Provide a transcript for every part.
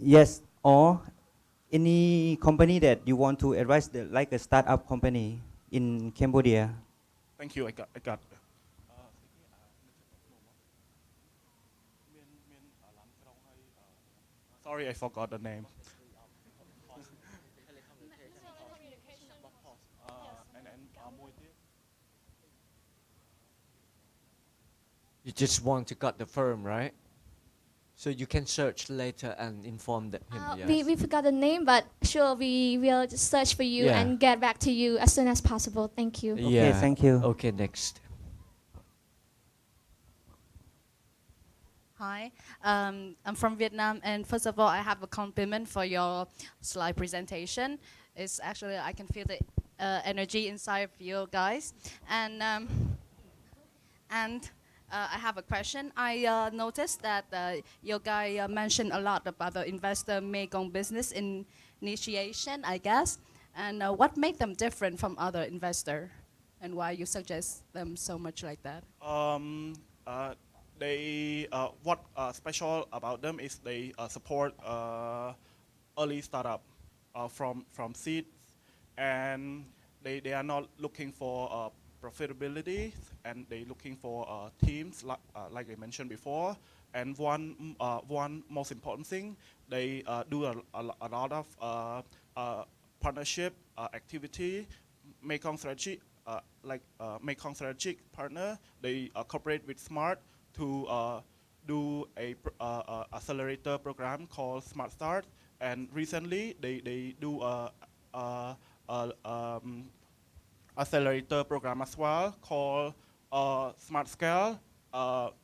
Yes, or any company that you want to advise, like a startup company in Cambodia. Thank you. I got. Sorry, I forgot the name. You just want to cut the firm, right? So you can search later and inform him, yes? We forgot the name, but sure, we will just search for you Yeah. and get back to you as soon as possible. Thank you. Okay, Yeah. thank you. Okay, next. Hi, I'm from Vietnam, and first of all, I have a compliment for your slide presentation. It's actually, I can feel the energy inside of you guys. And I have a question. I noticed that your guy mentioned a lot about the investor Mekong business initiation, I guess. And what made them different from other investor, and why you suggest them so much like that? They what special about them is they support early startup from seeds, and they are not looking for profitability, and they looking for teams like I mentioned before. And one most important thing, they do a lot of partnership activity. Mekong strategy, Mekong strategic partner, they cooperate with Smart to do a accelerator program called Smart Start. And recently, they do a accelerator program as well called Smart Scale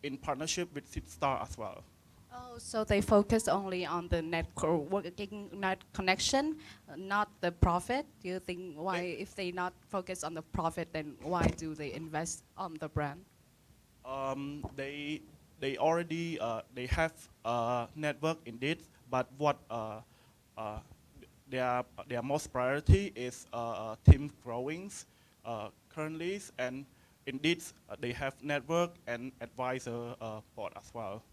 in partnership with Star as well. Oh, so they focus only on the networking, net connection, not the profit. Do you think why, if they not focus on the profit, then why do they invest on the brand? They already they have network indeed, but what their most priority is team growings currently, and indeed they have network and advisor board as well.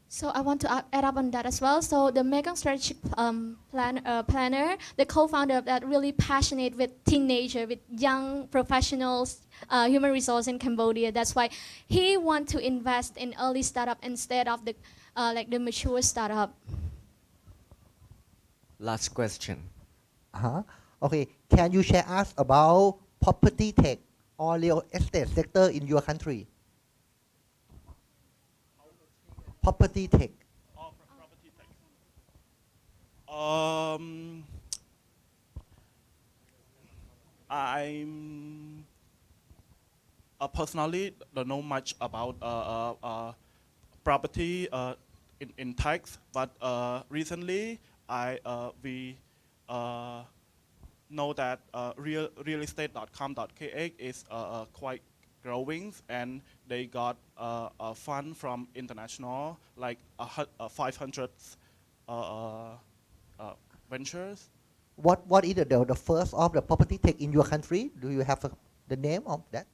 So I want to add up on that as well. So the Mekong Strategic Planner, the co-founder of that, really passionate with teenager, with young professionals, human resource in Cambodia. That's why he want to invest in early startup instead of the like the mature startup. Last question. Uh-huh. Okay, can you share us about property tech or real estate sector in your country? Property tech. Property tax. I'm personally don't know much about property in tax, but recently we know that realestate.com.kh is quite growing, and they got a fund from international, like 500 ventures. What is the first of the property tech in your country? Do you have the name of that?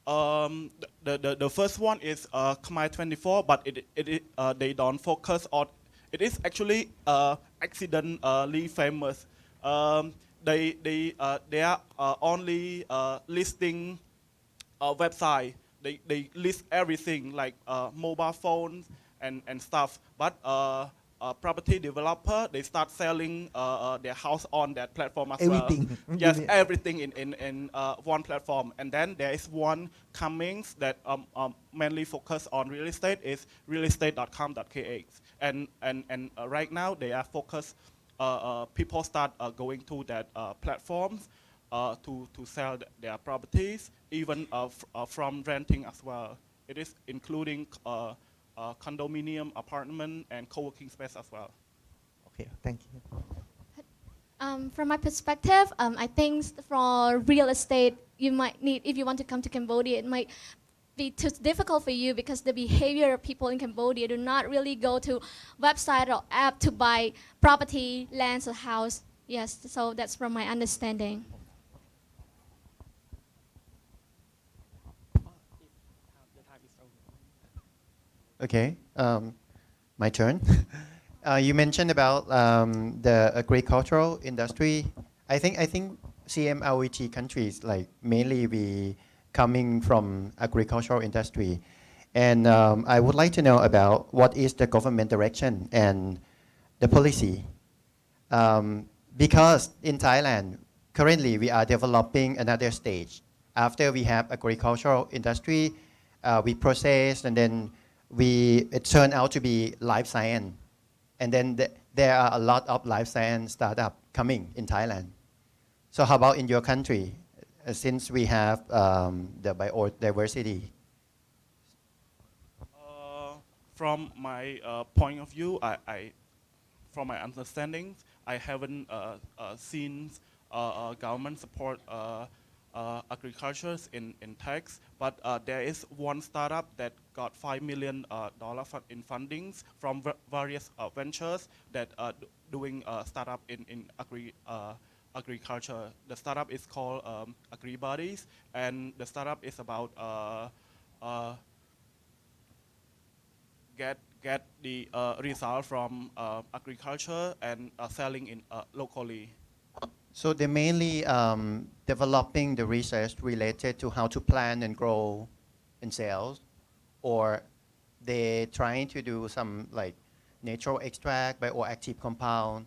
Uh, the first one is Khmer 24, but they don't focus on. It is actually accidentally famous. They are only listing a website. They list everything like mobile phones and stuff. But property developer, they start selling their house on that platform as well. Everything. Yes, everything in one platform. And then there is one Cummings that mainly focus on real estate, is realestate.com.kh. And right now they are focused, people start going to that platforms to sell their properties, even from renting as well. It is including condominium, apartment, and co-working space as well. Okay, thank you. From my perspective, I think for real estate, you might need, if you want to come to Cambodia, it might be too difficult for you because the behavior of people in Cambodia do not really go to website or app to buy property, lands or house. Yes, so that's from my understanding. Okay, my turn. You mentioned about the agricultural industry. I think CMLET countries like mainly we coming from agricultural industry, and I would like to know about what is the government direction and the policy. Because in Thailand, currently we are developing another stage. After we have agricultural industry, we process and then it turned out to be life science. And then there are a lot of life science startup coming in Thailand. So how about in your country, since we have the biodiversity? From my point of view, from my understanding, I haven't seen government support agriculture in tax, but there is one startup that got $5 million in fundings from various ventures that are doing startup in agriculture. The startup is called AgriBodies, and the startup is about get the result from agriculture and selling in locally. So they're mainly developing the research related to how to plant and grow and sell, or they trying to do some like natural extract, bioactive compound.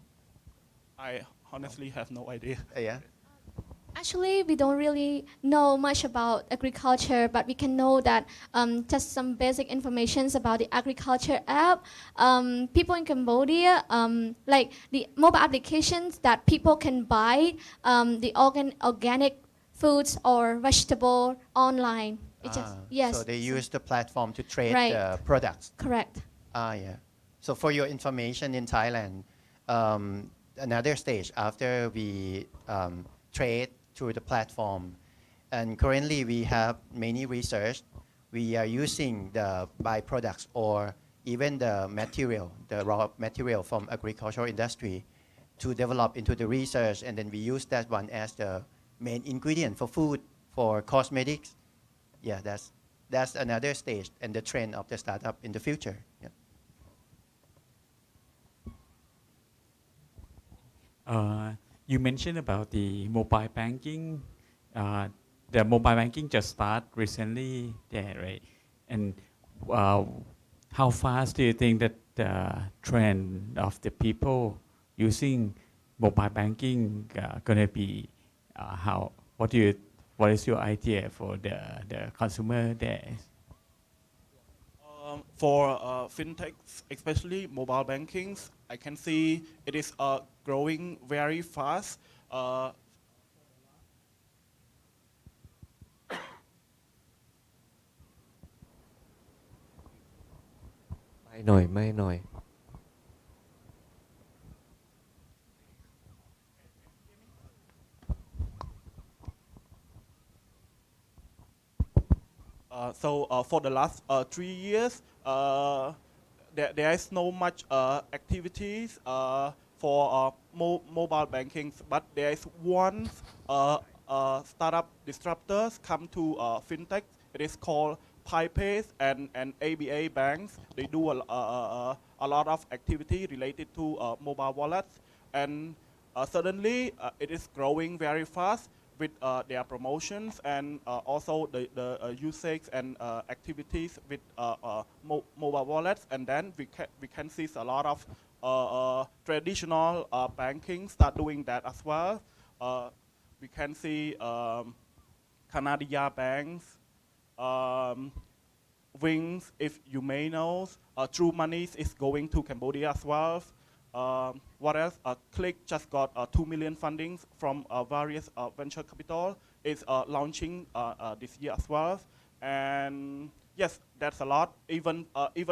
I honestly have no idea. Yeah. Actually, we don't really know much about agriculture, but we can know that just some basic informations about the agriculture app. People in Cambodia, like the mobile applications that people can buy the organic foods or vegetable online. Yes. So they use the platform to trade Right. the products. Correct. Yeah. So for your information in Thailand, another stage after we trade through the platform, and currently we have many research. We are using the byproducts or even the material, the raw material from agricultural industry to develop into the research, and then we use that one as the main ingredient for food, for cosmetics. Yeah, that's another stage and the trend of the startup in the future. Yeah. You mentioned about the mobile banking. The mobile banking just start recently there, right? And how fast do you think that the trend of the people using mobile banking gonna be? What is your idea for the consumer there? For fintechs, especially mobile banking, I can see it is growing very fast. ไม่หน่อยไม่หน่อย For the last 3 years, there is no much activities for mobile banking, but there is one startup disruptors come to fintech. It is called PiPay and ABA banks. They do a lot of activity related to mobile wallets, and suddenly it is growing very fast with their promotions and also the usage and activities with mobile wallets. And then we can see a lot of traditional banking start doing that as well. We can see Canada banks, Wings, if you may know, True Monies is going to Cambodia as well. What else? Click just got 2 million fundings from various venture capital. It's launching this year as well. And yes, that's a lot. Even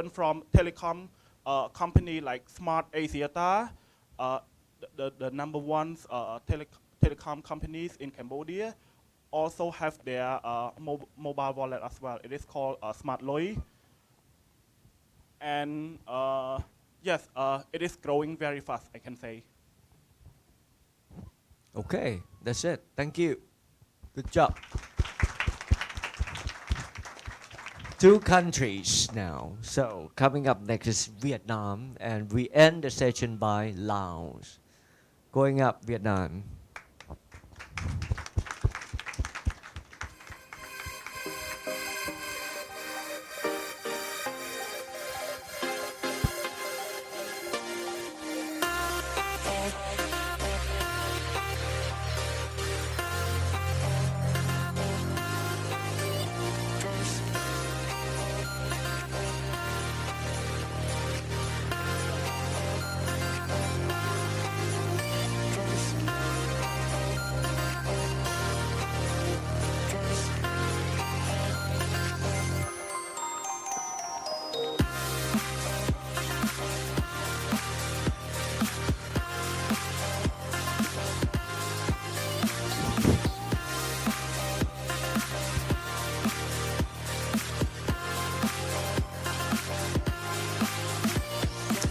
from telecom company like Smart Asiata, the number one telecom companies in Cambodia also have their mobile wallet as well. It is called Smart Loi. And yes, it is growing very fast, I can say. Okay, that's it. Thank you. Good job. two countries now. So coming up next is Vietnam, and we end the session by Laos. Going up, Vietnam.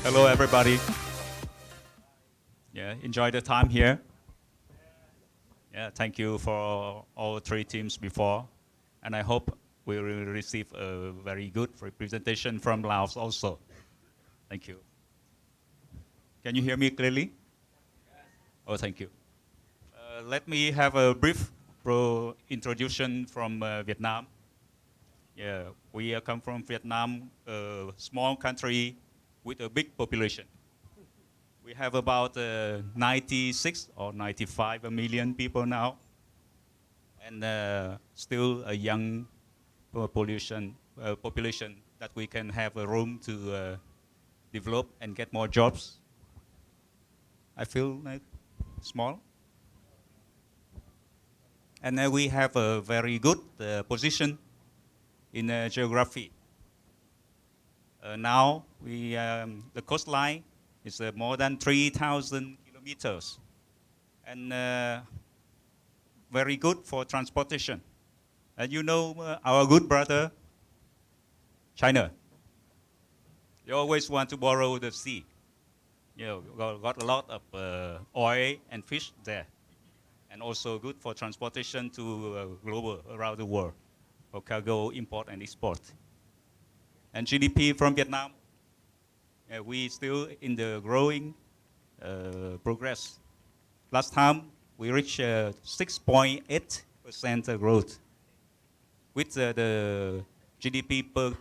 Hello, everybody. Yeah, enjoy the time here. Yeah, thank you for all three teams before, and I hope we will receive a very good representation from Laos also. Thank you. Can you hear me clearly? Oh, thank you. Let me have a brief introduction from Vietnam. Yeah, we come from Vietnam, a small country with a big population. We have about 96 or 95 million people now, and still a young population that we can have a room to develop and get more jobs. I feel like small. And we have a very good position in geography. Now the coastline is more than 3,000 kilometers, and very good for transportation. And you know our good brother, China. They always want to borrow the sea. You know, got a lot of oil and fish there, and also good for transportation to global around the world for cargo import and export. And GDP from Vietnam, we still in the growing progress. Last time we reached 6.8% growth, with the GDP per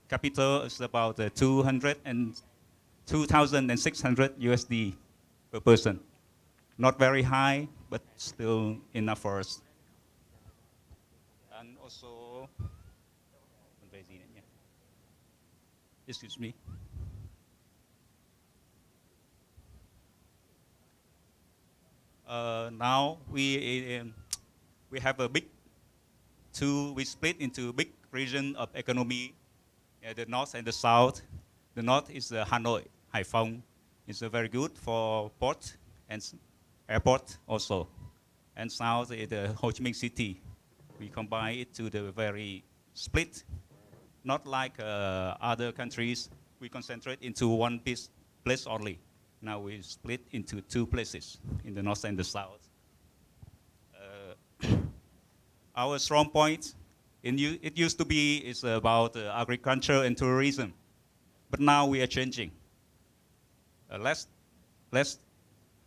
capita is about 2,600 USD per person. Not very high, but still enough for us. And also, excuse me. Now we have a big we split into big region of economy, the north and the south. The north is Hanoi, Haiphong. It's very good for port and airport also. And south is Ho Chi Minh City. We combine it to the very split, not like other countries. We concentrate into one place only. Now we split into two places, in the north and the south. Our strong point, it used to be is about agriculture and tourism, but now we are changing. Less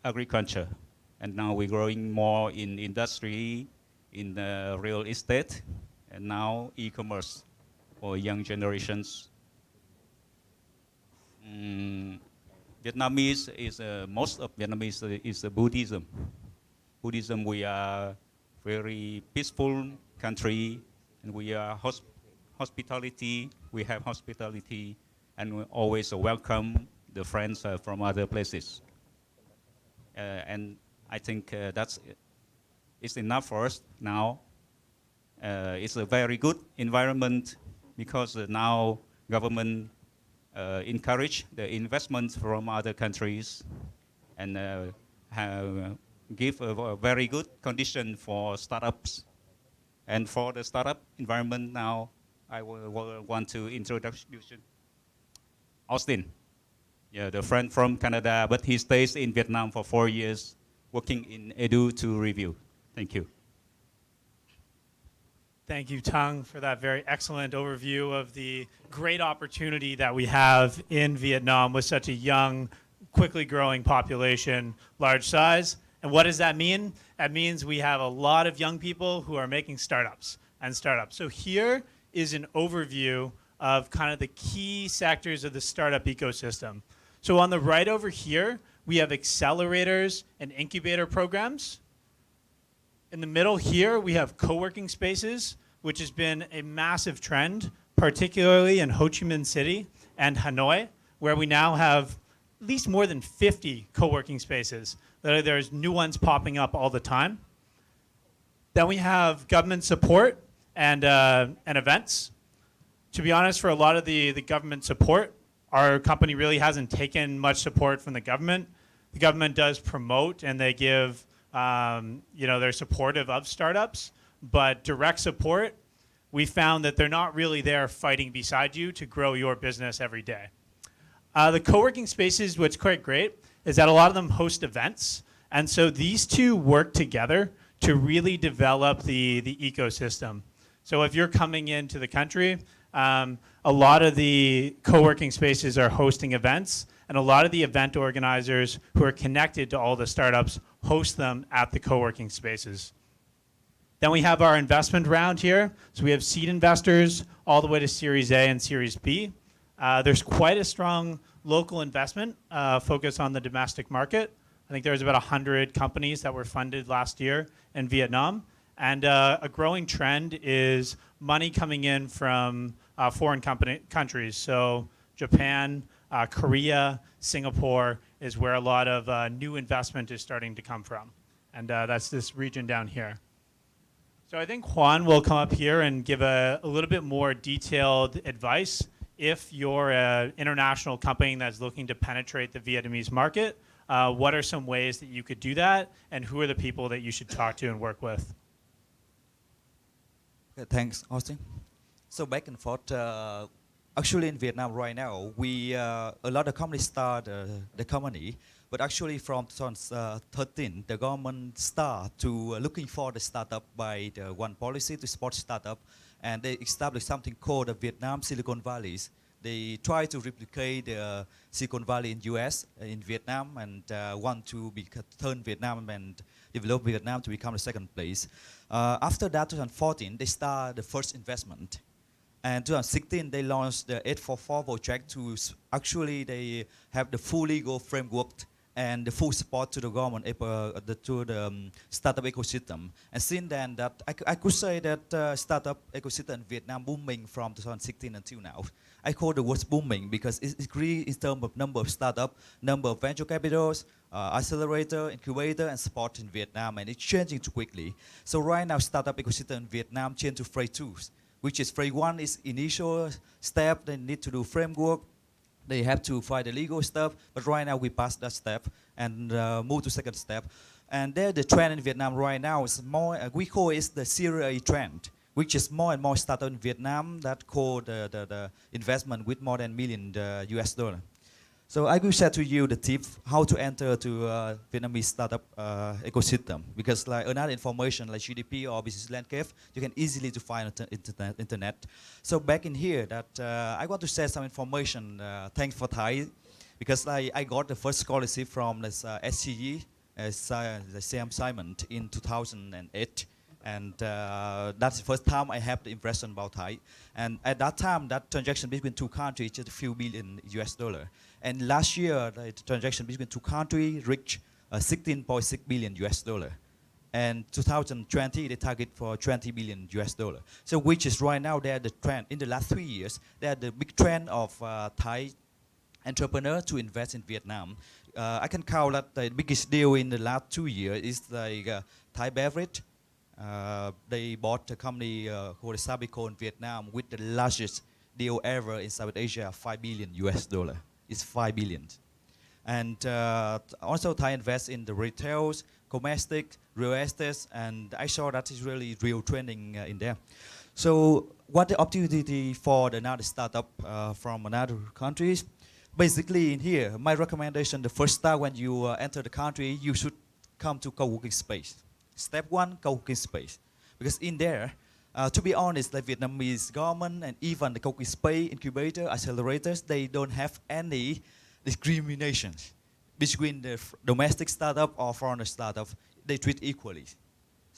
agriculture, and now we're growing more in industry, in real estate, and now e-commerce for young generations. Vietnamese is most of Vietnamese is Buddhism. Buddhism, we are very peaceful country, and we are hospitality. We have hospitality, and we always welcome the friends from other places. And I think it's enough for us now. It's a very good environment because now government encourage the investment from other countries and give a very good condition for startups. And for the startup environment now, I will want to introduce Austin. Yeah, the friend from Canada, but he stays in Vietnam for 4 years, working in Edu to review. Thank you. Thank you, Tung, for that very excellent overview of the great opportunity that we have in Vietnam with such a young, quickly growing population, large size. And what does that mean? That means we have a lot of young people who are making startups and startups. So here is an overview of kind of the key sectors of the startup ecosystem. So on the right over here, we have accelerators and incubator programs. In the middle here, we have co-working spaces, which has been a massive trend, particularly in Ho Chi Minh City and Hanoi, where we now have at least more than 50 co-working spaces. There's new ones popping up all the time. Then we have government support and events. To be honest, for a lot of the government support, our company really hasn't taken much support from the government. The government does promote and they give they're supportive of startups, but direct support, we found that they're not really there fighting beside you to grow your business every day. The co-working spaces, what's quite great, is that a lot of them host events, and so these two work together to really develop the ecosystem. So if you're coming into the country, a lot of the co-working spaces are hosting events, and a lot of the event organizers who are connected to all the startups host them at the co-working spaces. Then we have our investment round here. So we have seed investors all the way to Series A and Series B. There's quite a strong local investment focus on the domestic market. I think there was about 100 companies that were funded last year in Vietnam. And a growing trend is money coming in from foreign countries. So Japan, Korea, Singapore is where a lot of new investment is starting to come from. And that's this region down here. So I think Juan will come up here and give a little bit more detailed advice if you're an international company that's looking to penetrate the Vietnamese market. What are some ways that you could do that, and who are the people that you should talk to and work with? Okay, thanks, Austin. So back and forth, actually in Vietnam right now, a lot of companies start the company, but actually from 2013, the government start to looking for the startup by the one policy to support startup, and they established something called the Vietnam Silicon Valleys. They try to replicate the Silicon Valley in US, in Vietnam, and want to turn Vietnam and develop Vietnam to become the second place. After that, 2014, they start the first investment. And 2016, they launched the 844 project to actually they have the full legal framework and the full support to the government, to the startup ecosystem. And since then, that I could say that startup ecosystem in Vietnam booming from 2016 until now. I call the word booming because it's increased in terms of number of startup, number of venture capitals, accelerator, incubator, and support in Vietnam, and it's changing too quickly. So right now, startup ecosystem in Vietnam changed to phase 2, which is phase 1 is initial step. They need to do framework. They have to find the legal stuff, but right now we passed that step and move to second step. And there, the trend in Vietnam right now is more, we call it the Series A trend, which is more and more startup in Vietnam that call the investment with more than million US dollar. So I will share to you the tip how to enter to Vietnamese startup ecosystem, because like another information like GDP or business landscape, you can easily to find on internet. So back in here, that I want to share some information. Thanks for Thai, because I got the first scholarship from this SCG, the Sam Simon in 2008. And that's the first time I have the impression about Thai. And at that time, that transaction between two countries just a few billion US dollar. And last year, the transaction between two countries reached 16.6 billion US dollar. And 2020, they target for 20 billion US dollar. So which is right now, they're the trend. In the last 3 years, they're the big trend of Thai entrepreneur to invest in Vietnam. I can count that the biggest deal in the last 2 years is like Thai Beverage. They bought a company called Sabico in Vietnam with the largest deal ever in South Asia, 5 billion US dollar. It's 5 billion. And also Thai invest in the retails, domestic, real estate, and I saw that is really real trending in there. So what the opportunity for another startup from another countries? Basically in here, my recommendation, the first start when you enter the country, you should come to co-working space. Step 1, co-working space. Because in there, To be honest, the Vietnamese government and even the Cokie Space incubator accelerators, they don't have any discriminations between the domestic startup or foreign startup. They treat equally.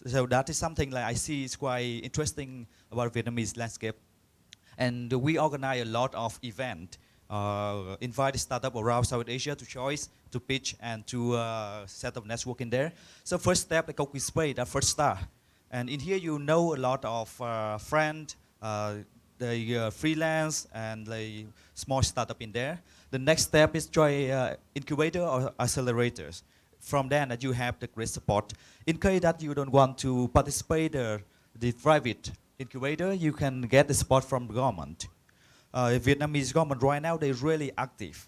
So that is something like I see is quite interesting about Vietnamese landscape. And we organize a lot of events, invite the startup around South Asia to choice, to pitch, and to set up network in there. So first step, the Cokie Space, the first star. And in here you know a lot of friends, the freelance and the small startup in there. The next step is join incubator or accelerators. From then you have the great support. In case that you don't want to participate the private incubator, you can get the support from the government. Vietnamese government right now, they're really active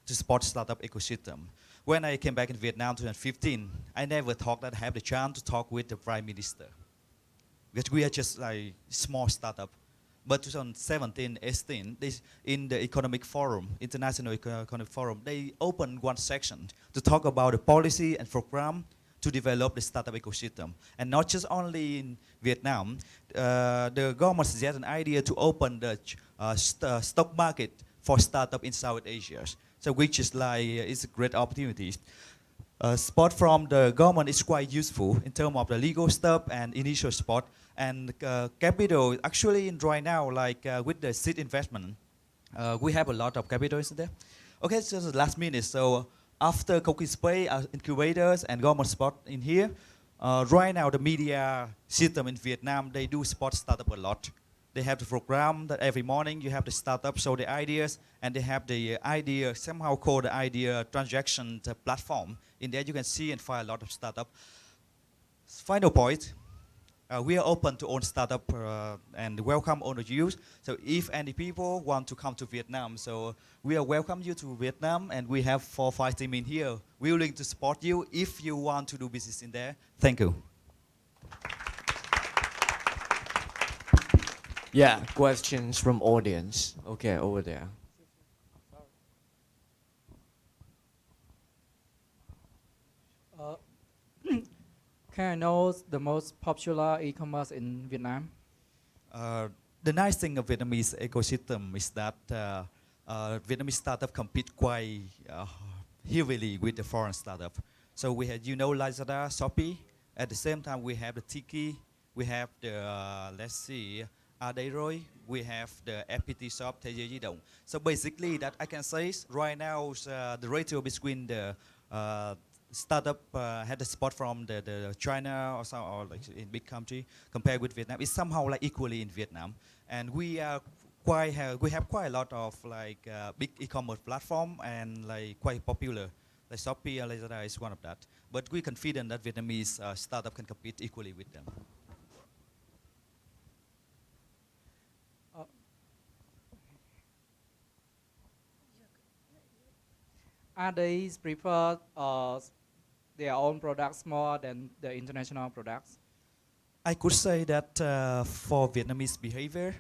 to support startup ecosystem. When I came back in Vietnam in 2015, I never thought that I have the chance to talk with the Prime Minister. Because we are just like small startup. But 2017, 18, in the economic forum, International Economic Forum, they opened one section to talk about the policy and program to develop the startup ecosystem. And not just only in Vietnam, the government suggested an idea to open the stock market for startup in South Asia. So which is like, it's a great opportunity. Support from the government is quite useful in terms of the legal stuff and initial support. And capital, actually in right now, like with the seed investment, we have a lot of capital in there. Okay, so the last minute. So after Cokie Space, incubators and government support in here, right now the media system in Vietnam, they do support startup a lot. They have the program that every morning you have the startup show the ideas, and they have the idea, somehow called the idea transaction platform. In there you can see and find a lot of startup. Final point, we are open to own startup and welcome all of you. So if any people want to come to Vietnam, so we are welcome you to Vietnam, and we have 4 or 5 team in here willing to support you if you want to do business in there. Thank you. Yeah, questions from audience. Okay, over there. Can I know the most popular e-commerce in Vietnam? The nice thing of Vietnamese ecosystem is that Vietnamese startup compete quite heavily with the foreign startup. So we have, you know, Lazada, Shopee. At the same time, we have the Tiki. We have the, let's see, Aderoy. We have the FPT shop, Thế giới di động. So basically, that I can say is right now the ratio between the startup had the support from the China or like in big country compared with Vietnam. It's somehow like equally in Vietnam, and we have quite a lot of like big e-commerce platform and like quite popular. Like Shopee and Lazada is one of that. But we're confident that Vietnamese startup can compete equally with them. Are they prefer their own products more than the international products? I could say that for Vietnamese behavior,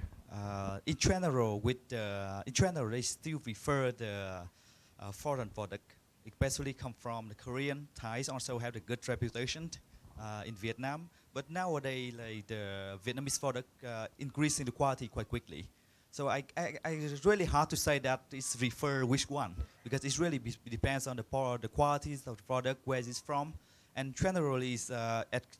in general, they still prefer the foreign product, especially come from the Korean. Thais also have a good reputation in Vietnam. But nowadays, like the Vietnamese product increasing the quality quite quickly. So it's really hard to say that it's refer which one, because it really depends on the qualities of the product, where it's from. And generally,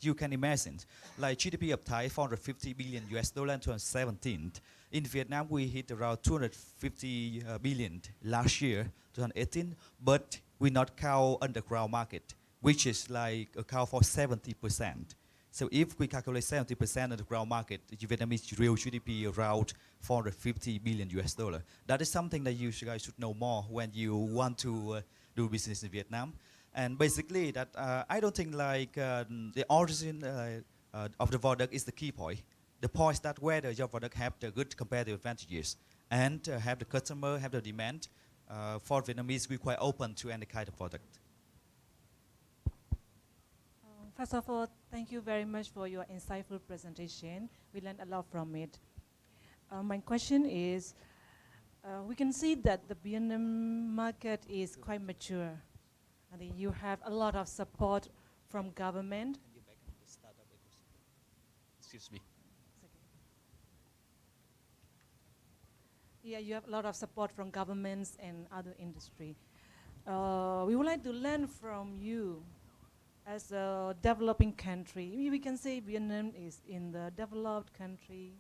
you can imagine, like GDP of Thai, 450 billion US dollar in 2017. In Vietnam, we hit around 250 billion last year, 2018, but we not count underground market, which is like account for 70%. So if we calculate 70% of the ground market, Vietnamese real GDP around 450 billion US dollar. That is something that you guys should know more when you want to do business in Vietnam. And basically, that I don't think like the origin of the product is the key point. The point is that whether your product have the good competitive advantages and have the customer, have the demand. For Vietnamese, we're quite open to any kind of product. First of all, thank you very much for your insightful presentation. We learned a lot from it. My question is, we can see that the Vietnam market is quite mature. And you have a lot of support from government. Excuse me. Yeah, you have a lot of support from governments and other industry. We would like to learn from you as a developing country. We can say Vietnam is in the developed country.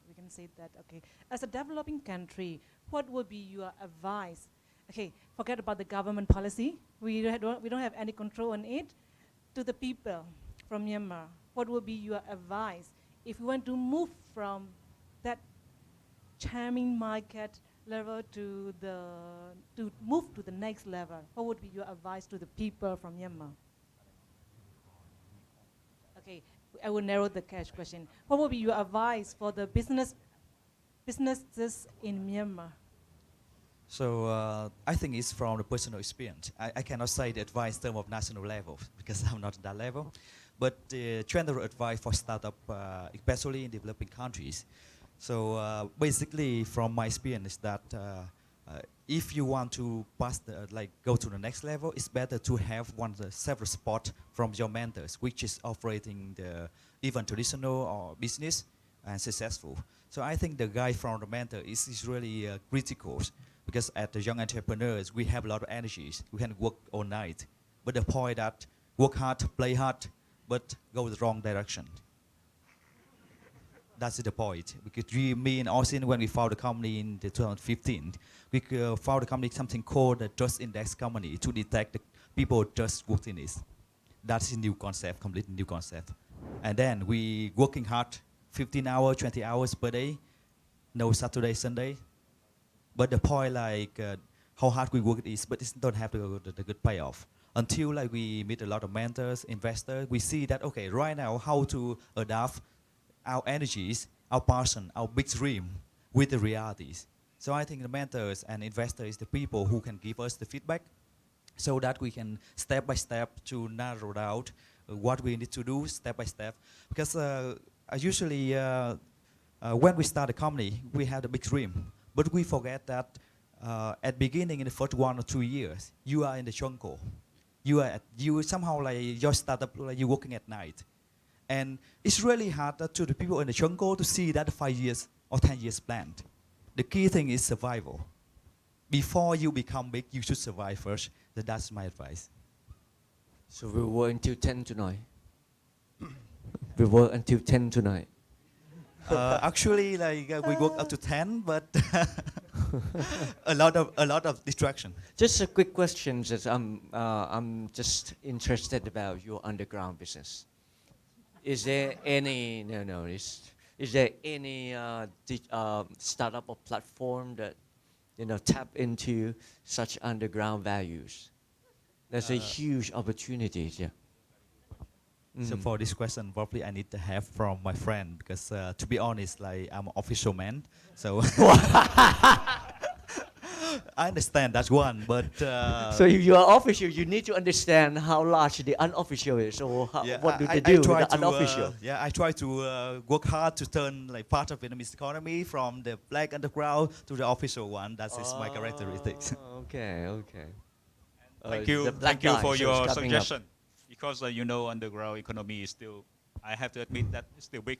We can say that, okay. As a developing country, what would be your advice? Okay, forget about the government policy. We don't have any control on it. To the people from Myanmar, what would be your advice if you want to move from that charming market level to move to the next level? What would be your advice to the people from Myanmar? Okay, I will narrow the question. What would be your advice for the businesses in Myanmar? So I think it's from the personal experience. I cannot say the advice in terms of national level because I'm not at that level. But general advice for startup, especially in developing countries. So basically, from my experience, that if you want to pass go to the next level, it's better to have several support from your mentors, which is operating the even traditional or business and successful. So I think the guy from the mentor is really critical. Because as the young entrepreneurs, we have a lot of energies. We can work all night. But the point that work hard, play hard, but go the wrong direction. That's the point. Because me and Austin, when we found the company in 2015, we found the company something called the Trust Index Company to detect the people just working in it. That's a new concept, completely new concept. And then we working hard, 15 hours, 20 hours per day, no Saturday, Sunday. But the point how hard we work is, but it don't have the good payoff. Until we meet a lot of mentors, investors, we see that, okay, right now how to adapt our energies, our passion, our big dream with the realities. So I think the mentors and investors is the people who can give us the feedback so that we can step by step to narrow out what we need to do step by step. Because usually when we start a company, we have the big dream. But we forget that at beginning in the first 1 or 2 years, you are in the jungle. You somehow your startup, you're working at night. And it's really hard to the people in the jungle to see that 5 years or 10 years plan. The key thing is survival. Before you become big, you should survive first. So that's my advice. So we work until 10 tonight. We work until 10 tonight. Actually, we work up to 10, but a lot of distraction. Just a quick question. That I'm just interested about your underground business. Is there any Is there any startup or platform that tap into such underground values? There's a huge opportunity. Yeah. So for this question, probably I need to have from my friend because to be honest, I'm an official man, so I understand that one, but so if you are official, you need to understand how large the unofficial is, or what do they do with the unofficial? I try to work hard to turn part of Vietnamese economy from the black underground to the official one. That is my characteristics. Okay. Thank you for your suggestion. Because underground economy is still, I have to admit that it's still big,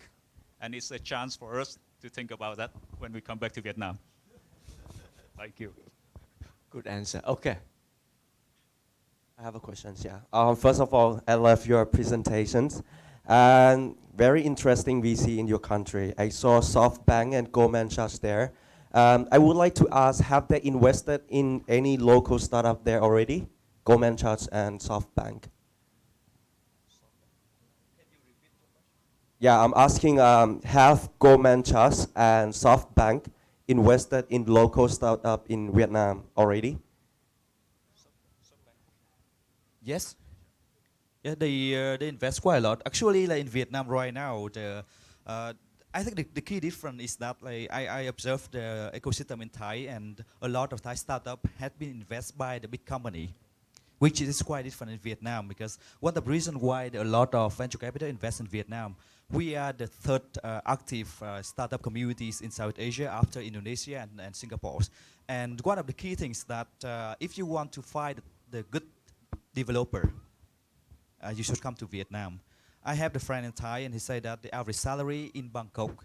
and it's a chance for us to think about that when we come back to Vietnam. Thank you. Good answer. Okay. I have a question. Yeah. First of all, I love your presentations, and very interesting VC in your country. I saw SoftBank and Goldman Sachs there. I would like to ask, have they invested in any local startup there already? Goldman Sachs and SoftBank. Yeah, I'm asking, have Goldman Sachs and SoftBank invested in local startup in Vietnam already? Yes. Yeah, they invest quite a lot. Actually, in Vietnam right now, I think the key difference is that I observed the ecosystem in Thai, and a lot of Thai startup had been invested by the big company, which is quite different in Vietnam. Because one of the reasons why a lot of venture capital invest in Vietnam, we are the third active startup communities in South Asia after Indonesia and Singapore. And one of the key things that if you want to find the good developer, you should come to Vietnam. I have the friend in Thai, and he said that the average salary in Bangkok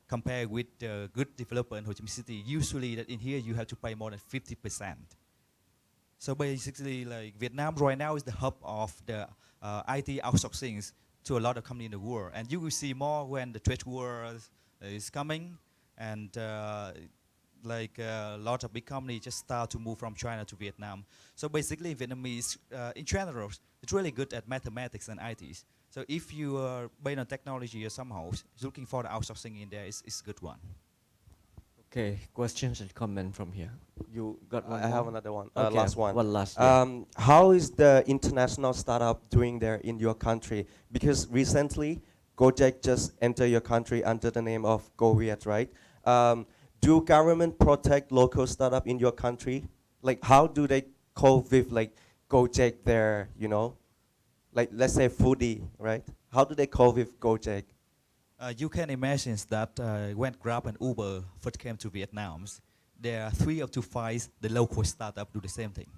compared with the good developer in Ho Chi Minh City, usually that in here you have to pay more than 50%. So basically, like Vietnam right now is the hub of the IT outsourcing to a lot of companies in the world, and you will see more when the trade war is coming, and like a lot of big companies just start to move from China to Vietnam. So basically, Vietnamese in general is really good at mathematics and ITs. So if you are based on technology or somehow looking for the outsourcing in there is a good one. Okay, questions and comment from here. You got one I have more? another one. Okay, Last one. one last. Yeah. How is the international startup doing there in your country? Because recently, Gojek just entered your country under the name of GoViet, right? Do government protect local startup in your country? Like, how do they cope with like Gojek there? You know, like let's say foodie, right? How do they cope with Gojek? You can imagine that when Grab and Uber first came to Vietnam, there are 3 up to 5 the local startup do the same thing.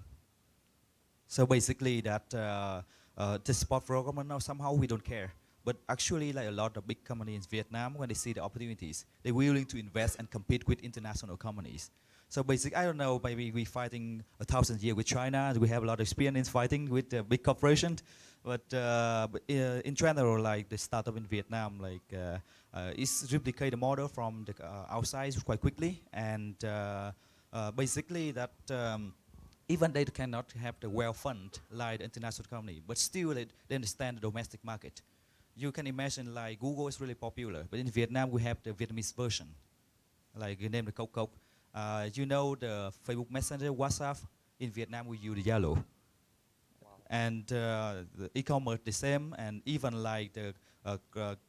So basically that the support for government or somehow we don't care. But actually like a lot of big companies in Vietnam, when they see the opportunities, they're willing to invest and compete with international companies. So basically, I don't know, maybe we're fighting 1,000 years with China. We have a lot of experience fighting with big corporations. But in general, like the startup in Vietnam, like is replicate the model from the outside quite quickly. And basically that even they cannot have the well fund like the international company, but still they understand the domestic market. You can imagine like Google is really popular, but in Vietnam we have the Vietnamese version, like you name the Coke Coke. You know the Facebook Messenger, WhatsApp. In Vietnam we use the yellow. Wow. And the e-commerce the same, and even like the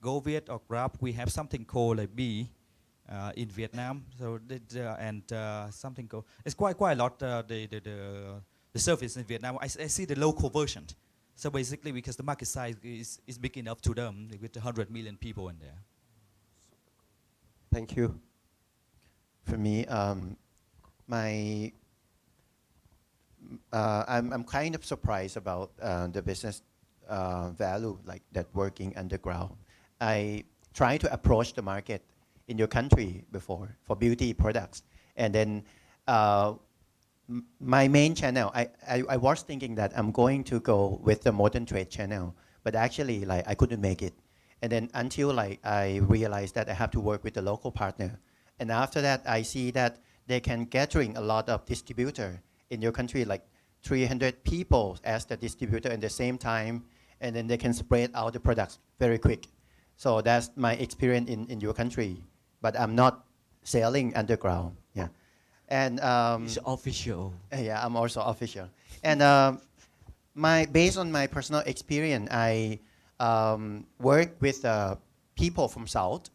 GoViet or Grab, we have something called like B in Vietnam. So something called it's quite a lot the service in Vietnam. I see the local version. So basically, because the market size is big enough to them with 100 million people in there. Thank you. For me, I'm kind of surprised about the business value like that working underground. I try to approach the market in your country before for beauty products, and then my main channel, I was thinking that I'm going to go with the modern trade channel, but actually like I couldn't make it. And then until like I realized that I have to work with the local partner. And after that, I see that they can gathering a lot of distributor in your country, like 300 people as the distributor at the same time, and then they can spread out the products very quick. So that's my experience in your country, but I'm not selling underground. Yeah, and It's official. yeah, I'm also official. And based on my personal experience, I work with people from South,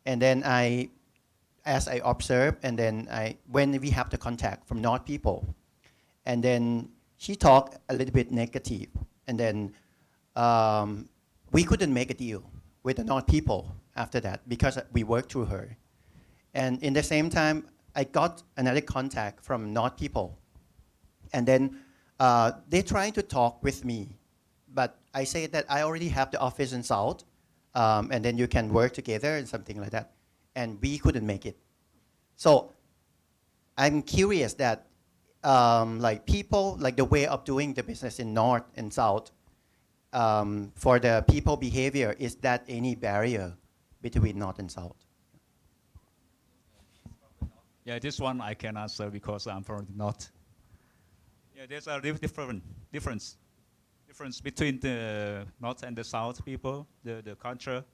and then as I observe, and then when we have the contact from North people, and then she talked a little bit negative, and then we couldn't make a deal with the North people after that because we worked through her. And in the same time, I got another contact from North people, and then they trying to talk with me, but I say that I already have the office in South, and then you can work together and something like that. And we couldn't make it. So I'm curious that like people, like the way of doing the business in North and South, for the people behavior, is that any barrier between North and South? Yeah, this one I can answer because I'm from the North. Yeah, there's a difference between the North and the South people, the culture.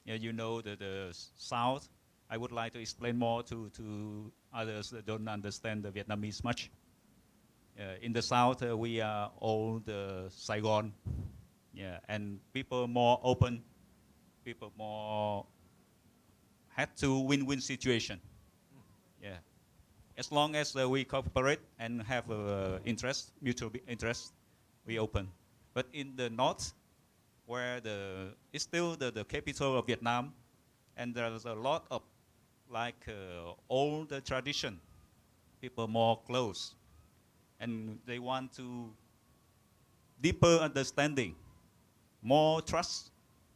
Yeah, you know the South. I would like to explain more to others that don't understand the Vietnamese much. In the South, we are all the Saigon. Yeah, and people more open, people more had to win-win situation. Yeah, as long as we cooperate and have mutual interest, we open. But in the North, where it's still the capital of Vietnam, and there's a lot of like old tradition, people more close, and they want to deeper understanding, more trust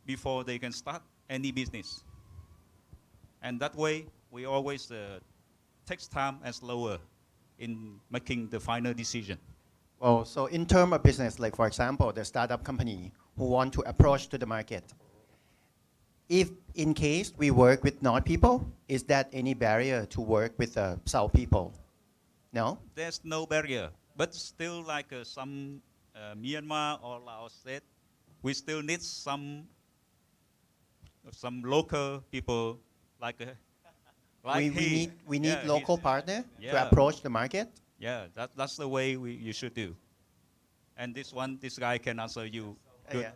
before they can start any business. And that way, we always takes time and slower in making the final decision. Well, so in terms of business, like for example, the startup company who want to approach to the market, if in case we work with North people, is that any barrier to work with South people? No? There's no barrier, but still like some Myanmar or Laos state, we still need some local people like like we need yeah, local partner to yeah. approach the market? Yeah, that's the way you should do. And this guy can answer you. Good. Yeah.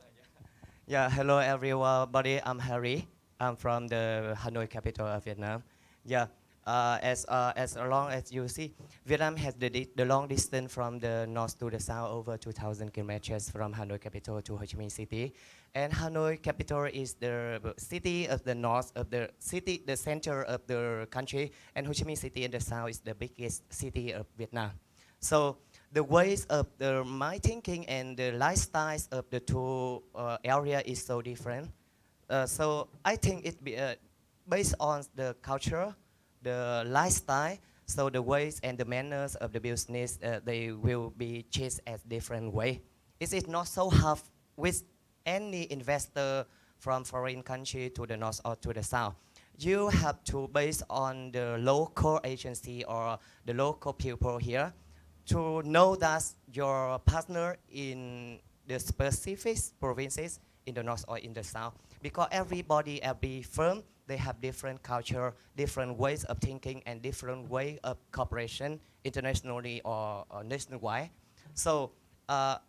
Yeah, hello everybody. I'm Harry. I'm from the Hanoi capital of Vietnam. Yeah, as long as you see, Vietnam has the long distance from the north to the south, over 2,000 kilometers from Hanoi capital to Ho Chi Minh City. And Hanoi capital is the city of the north of the city, the center of the country, and Ho Chi Minh City in the south is the biggest city of Vietnam. So the ways of my thinking and the lifestyles of the two area is so different. So I think it be based on the culture, the lifestyle. So the ways and the manners of the business, they will be changed as different way. It is not so hard with any investor from foreign country to the north or to the south. You have to base on the local agency or the local people here to know that your partner in the specific provinces in the north or in the south, because every firm, they have different culture, different ways of thinking, and different way of cooperation internationally or nationwide. So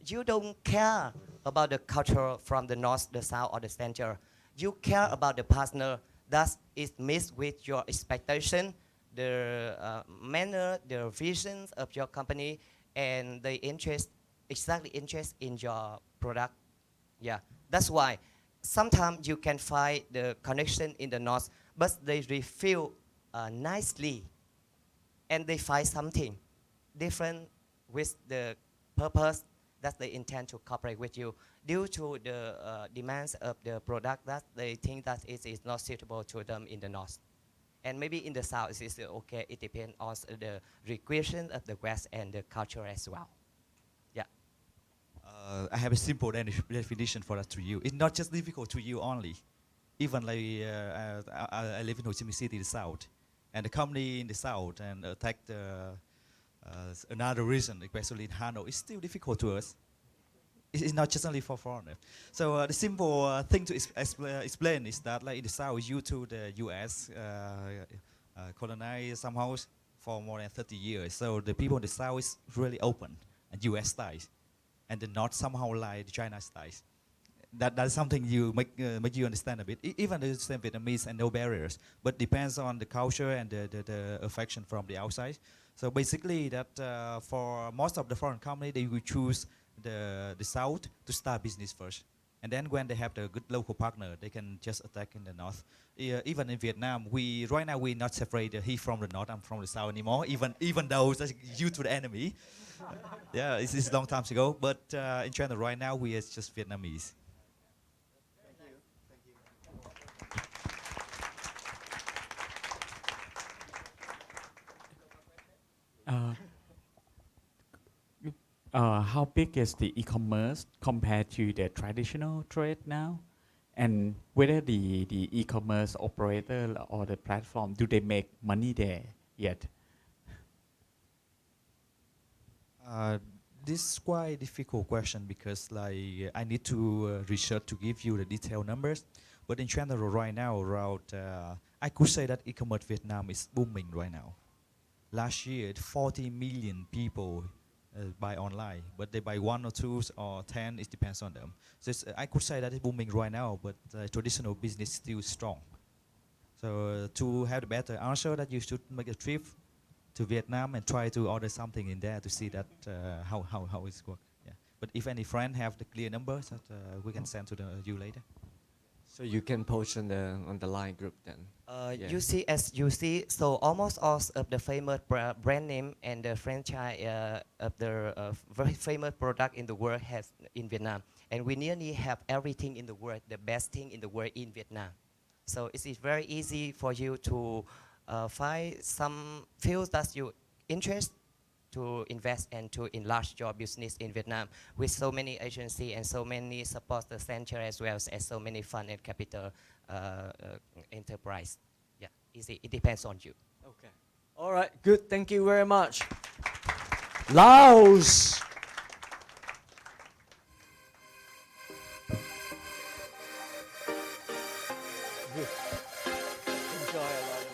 you don't care about the culture from the north, the south, or the center. You care about the partner that is mixed with your expectation, the manner, the visions of your company, and the interest in your product. Yeah, that's why sometimes you can find the connection in the north, but they refill nicely, and they find something different with the purpose that they intend to cooperate with you due to the demands of the product that they think that it is not suitable to them in the north. And maybe in the south it is okay. It depends on the requirement of the west and the culture as well. Yeah. I have a simple definition for that to you. It's not just difficult to you only. Even like I live in Ho Chi Minh City, the south, and the company in the south and attack another region, especially in Hanoi, it's still difficult to us. It's not just only for foreigners. So the simple thing to explain is that, like in the south, due to the U.S. Colonized somehow for more than 30 years, so the people in the south is really open and U.S. style, and the north somehow like the China style. That's something you make you understand a bit. Even the same Vietnamese and no barriers, but depends on the culture and the affection from the outside. So basically, that for most of the foreign company, they will choose the south to start business first, and then when they have the good local partner, they can just attack in the north. Even in Vietnam, right now we're not separate. He from the north, I'm from the south anymore. Even though that's due to the enemy. Yeah, it's long time ago. But in China right now, we are just Vietnamese. How big is the e-commerce compared to the traditional trade now? And whether the e-commerce operator or the platform, do they make money there yet? This is quite a difficult question because like I need to research to give you the detailed numbers. But in general, right now, I could say that e-commerce Vietnam is booming right now. Last year, 40 million people buy online, but they buy 1 or 2 or 10. It depends on them. So I could say that it's booming right now, but traditional business is still strong. So to have a better answer, that you should make a trip to Vietnam and try to order something in there to see that how it's work. Yeah. But if any friend have the clear numbers, that we can send to you later. So you can post on the line group then. Yeah. You see, so almost all of the famous brand name and the franchise of the very famous product in the world has in Vietnam, and we nearly have everything in the world, the best thing in the world in Vietnam. So it is very easy for you to find some fields that you interest to invest and to enlarge your business in Vietnam with so many agency and so many support center as well as so many fund and capital enterprise. Yeah, easy. It depends on you. Okay. All right. Good. Thank you very much. Laos. Good. Enjoy a lot of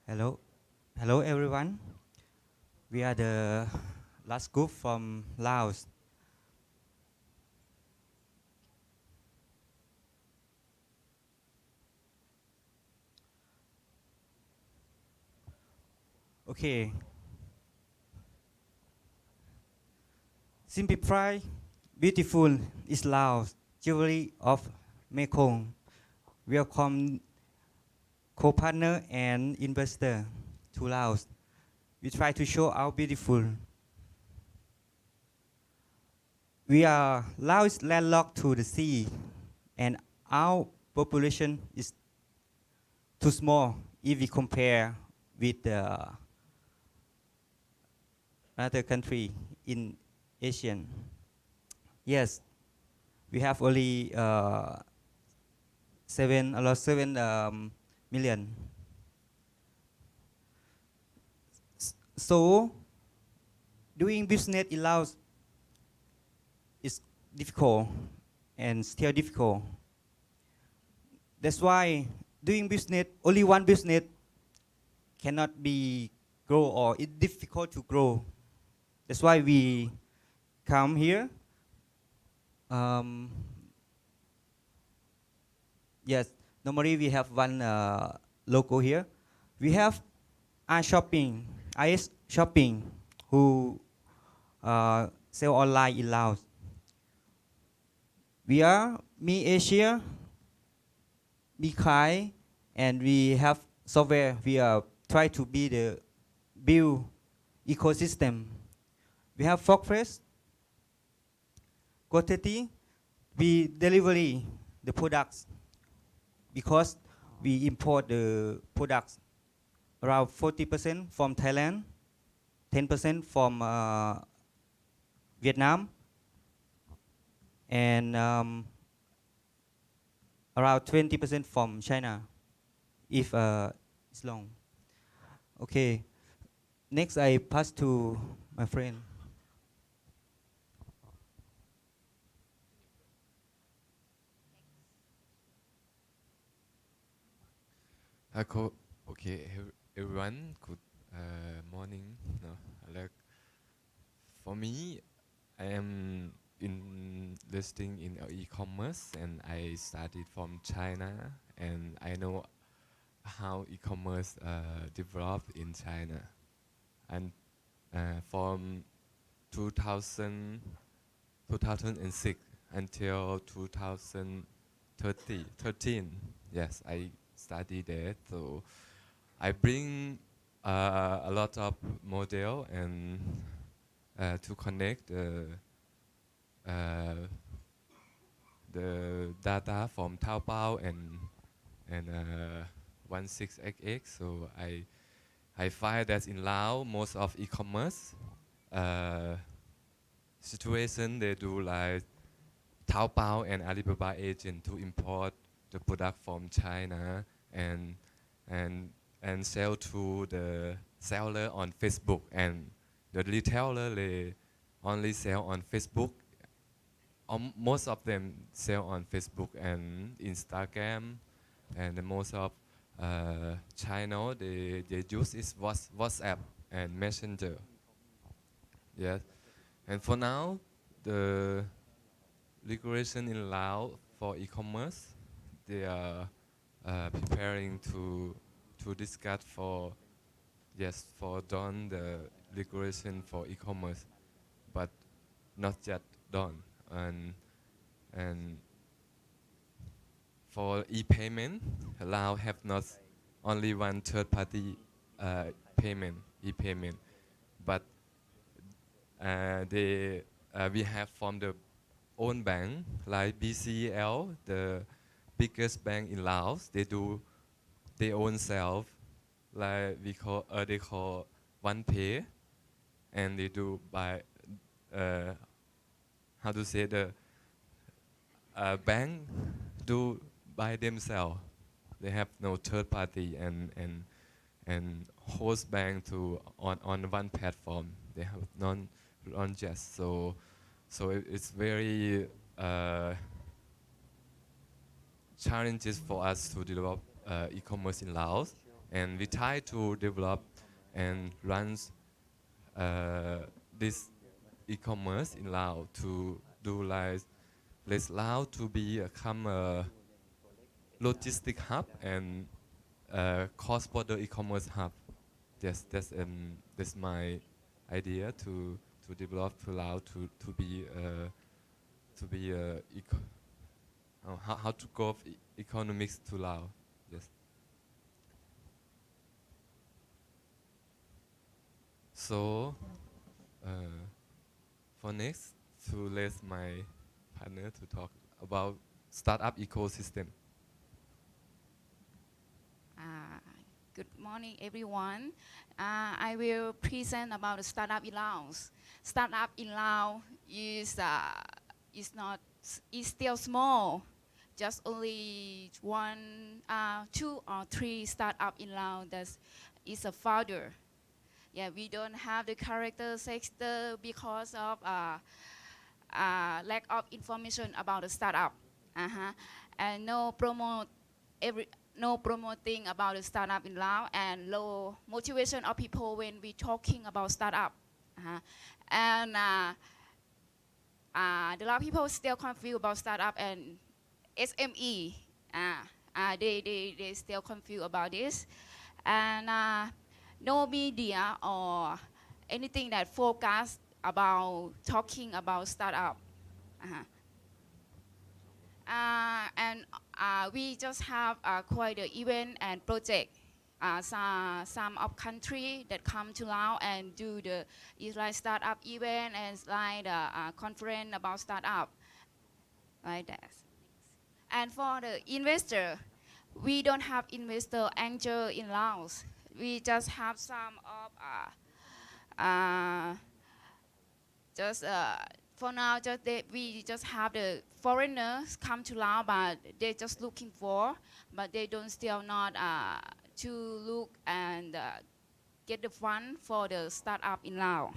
Hello, hello everyone. We are the last group from Laos. Okay. Simplify, beautiful is Laos, jewelry of Mekong. Welcome co-partner and investor to Laos. We try to show how beautiful. We are Laos is landlocked to the sea, and our population is too small if we compare with another country in Asian. Yes, we have only 7 million. So, doing business in Laos is difficult and still difficult. That's why doing business, only one business cannot be grow or it's difficult to grow. That's why we come here. Yes, normally we have one logo here. We have iShopping, IS Shopping, who sell online in Laos. We are Me Asia, Me Kai, and we have software. We are try to be the build ecosystem. We have Fogfresh, Quantity, we delivery the products because we import the products around 40% from Thailand, 10% from Vietnam, and around 20% from China, if it's long. Okay, next I pass to my friend. Okay, everyone, good morning. No, like for me, I am investing in e-commerce, and I started from China, and I know how e-commerce developed in China, and from 2006 until 2013, yes, I studied there. So I bring a lot of model and to connect the data from Taobao and 16xx. So I find that in Laos, most of e-commerce situation they do like Taobao and Alibaba agent to import the product from China and sell to the seller on Facebook, and the retailer they only sell on Facebook. Most of them sell on Facebook and Instagram, and the most of channel they use is WhatsApp and Messenger. Yes, and for now the regulation in Laos for e-commerce. They are preparing to discuss for for done the regulation for e-commerce, but not yet done. And for e-payment, Laos have not only one third-party payment, e-payment, but we have from the own bank like BCL, the biggest bank in Laos. They do their own self, like they call One Pay, and they do by how to say the bank do by themselves. They have no third party and host bank to on one platform. They have non just so it's very challenges for us to develop e-commerce in Laos, and we try to develop and run this e-commerce in Laos to do like let Laos to become a logistic hub and cross-border e-commerce hub. Yes, that's my idea to develop to Laos to be how to go economics to Laos. Yes. So for next, to let my partner to talk about startup ecosystem. Good morning, everyone. I will present about the startup in Laos. Startup in Laos is still small. Just only one, 2 or 3 startup in Laos that is a founder. Yeah, we don't have the character sector because of lack of information about the startup. And no promoting about the startup in Laos, and low motivation of people when we talking about startup. And a lot of people still confused about startup and SME. They still confused about this. And no media or anything that focus about talking about startup. And we just have quite an event and project. Some of country that come to Laos and do the like startup event and like the conference about startup, like that. And for the investor, we don't have investor angel in Laos. We just have some of for now, we just have the foreigners come to Laos, but they're just looking for, but they don't still not to look and get the fund for the startup in Laos.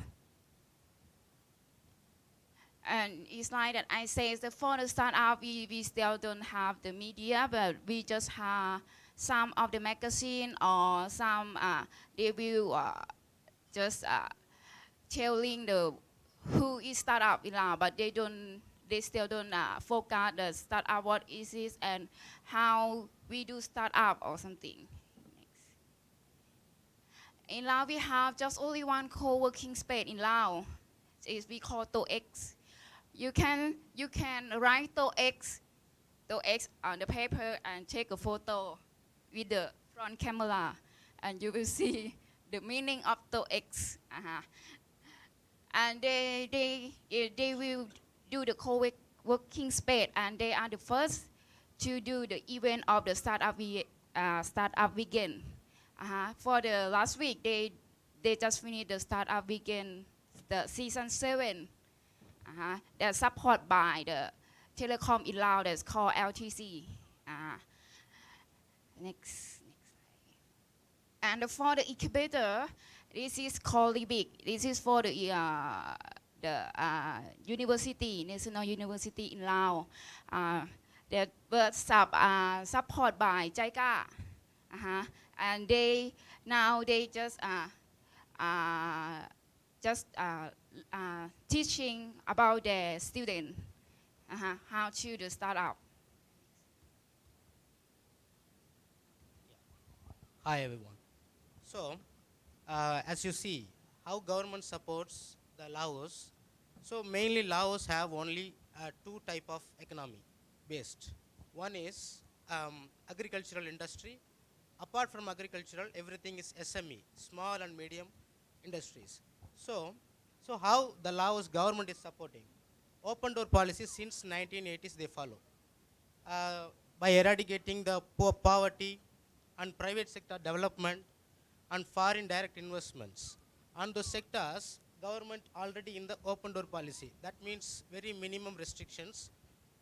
And it's like that I say that for the startup, we still don't have the media, but we just have some of the magazine or some they will just telling the who is startup in Laos, but they still don't focus the startup, what is it and how we do startup or something. In Laos, we have just only one co-working space in Laos. We call TOX. You can write TOX on the paper and take a photo with the front camera, and you will see the meaning of TOX. And they will do the co-working space, and they are the first to do the event of the startup weekend. For the last week, they just finished the startup weekend, the season 7. They're supported by the telecom in Laos that's called LTC. Next. And for the incubator, this is called LIBIC. This is for the university, National University in Laos. That was supported by JICA. And they just just teaching about the student how to do startup. Hi everyone. So, as you see, how government supports the Laos. So mainly Laos have only two type of economy based. One is agricultural industry. Apart from agricultural, everything is SME, small and medium industries. So, so how the Laos government is supporting? Open door policy since 1980s they follow. By eradicating the poverty and private sector development and foreign direct investments. On those sectors, government already in the open door policy. That means very minimum restrictions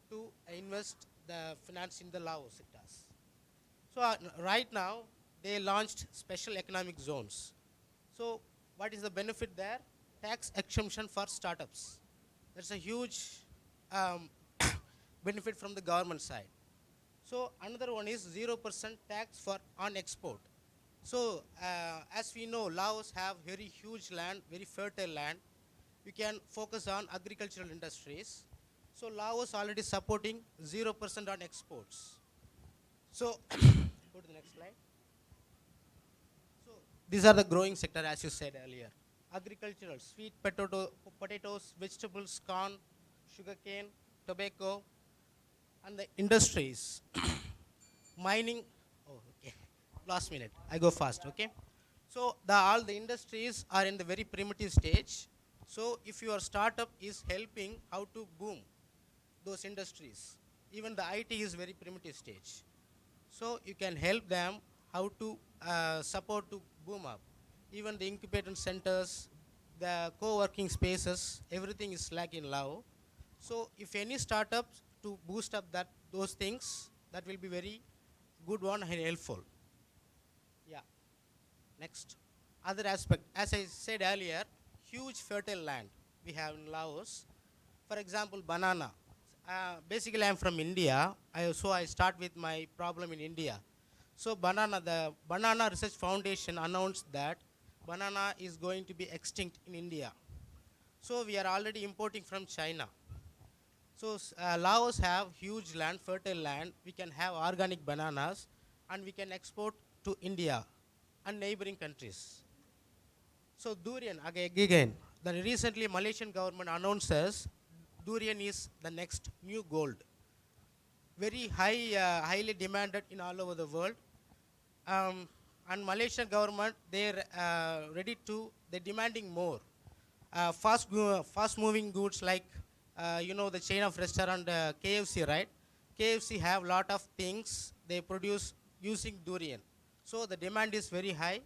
to invest the finance in the Laos sectors. So right now, they launched special economic zones. So what is the benefit there? Tax exemption for startups. There's a huge benefit from the government side. So another one is 0% tax for on export. So as we know, Laos have very huge land, very fertile land. We can focus on agricultural industries. So Laos already supporting 0% on exports. So go to the next slide. So these are the growing sector as you said earlier. Agricultural, sweet potatoes, vegetables, corn, sugarcane, tobacco, and the industries. Mining, oh, okay, last minute, I go fast, okay? So all the industries are in the very primitive stage. So if your startup is helping how to boom those industries, even the IT is very primitive stage. So you can help them how to support to boom up. Even the incubator centers, the co-working spaces, everything is lacking in Lao. So if any startups to boost up those things, that will be very good one and helpful. Yeah. Next. Other aspect, as I said earlier, huge fertile land we have in Laos. For example, banana. Basically, I'm from India, so I start with my problem in India. So the Banana Research Foundation announced that banana is going to be extinct in India. So we are already importing from China. So Laos have huge land, fertile land. We can have organic bananas and we can export to India and neighboring countries. So durian, again, the recently Malaysian government announces durian is the next new gold. Very highly demanded in all over the world. And Malaysian government, they're demanding more. Fast moving goods like, the chain of restaurant KFC, right? KFC have lot of things they produce using durian. So the demand is very high.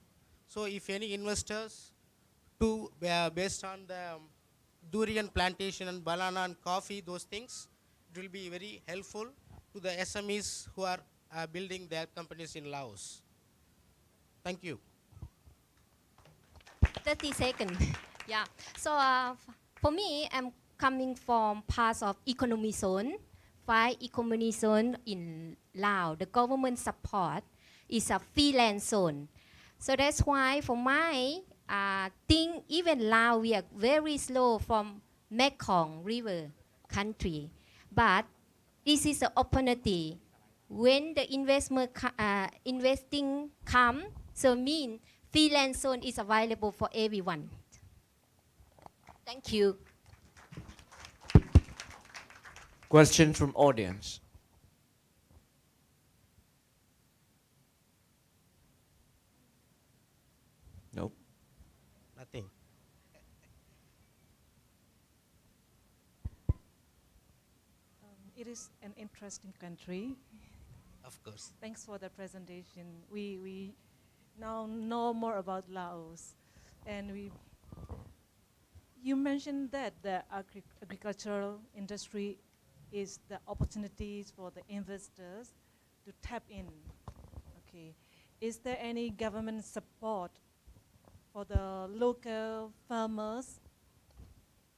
So if any investors based on the durian plantation and banana and coffee, those things, it will be very helpful to the SMEs who are building their companies in Laos. Thank you. 30 seconds. Yeah. So for me, I'm coming from parts of economy zone. 5 economy zone in Laos. The government support is a freelance zone. So that's why for my thing, even Laos, we are very slow from Mekong River country. But this is an opportunity. When the investing come, so mean freelance zone is available for everyone. Thank you. Question from audience. Nope. Nothing. It is an interesting country. Of course. Thanks for the presentation. We now know more about Laos. And you mentioned that the agricultural industry is the opportunities for the investors to tap in. Okay. Is there any government support for the local farmers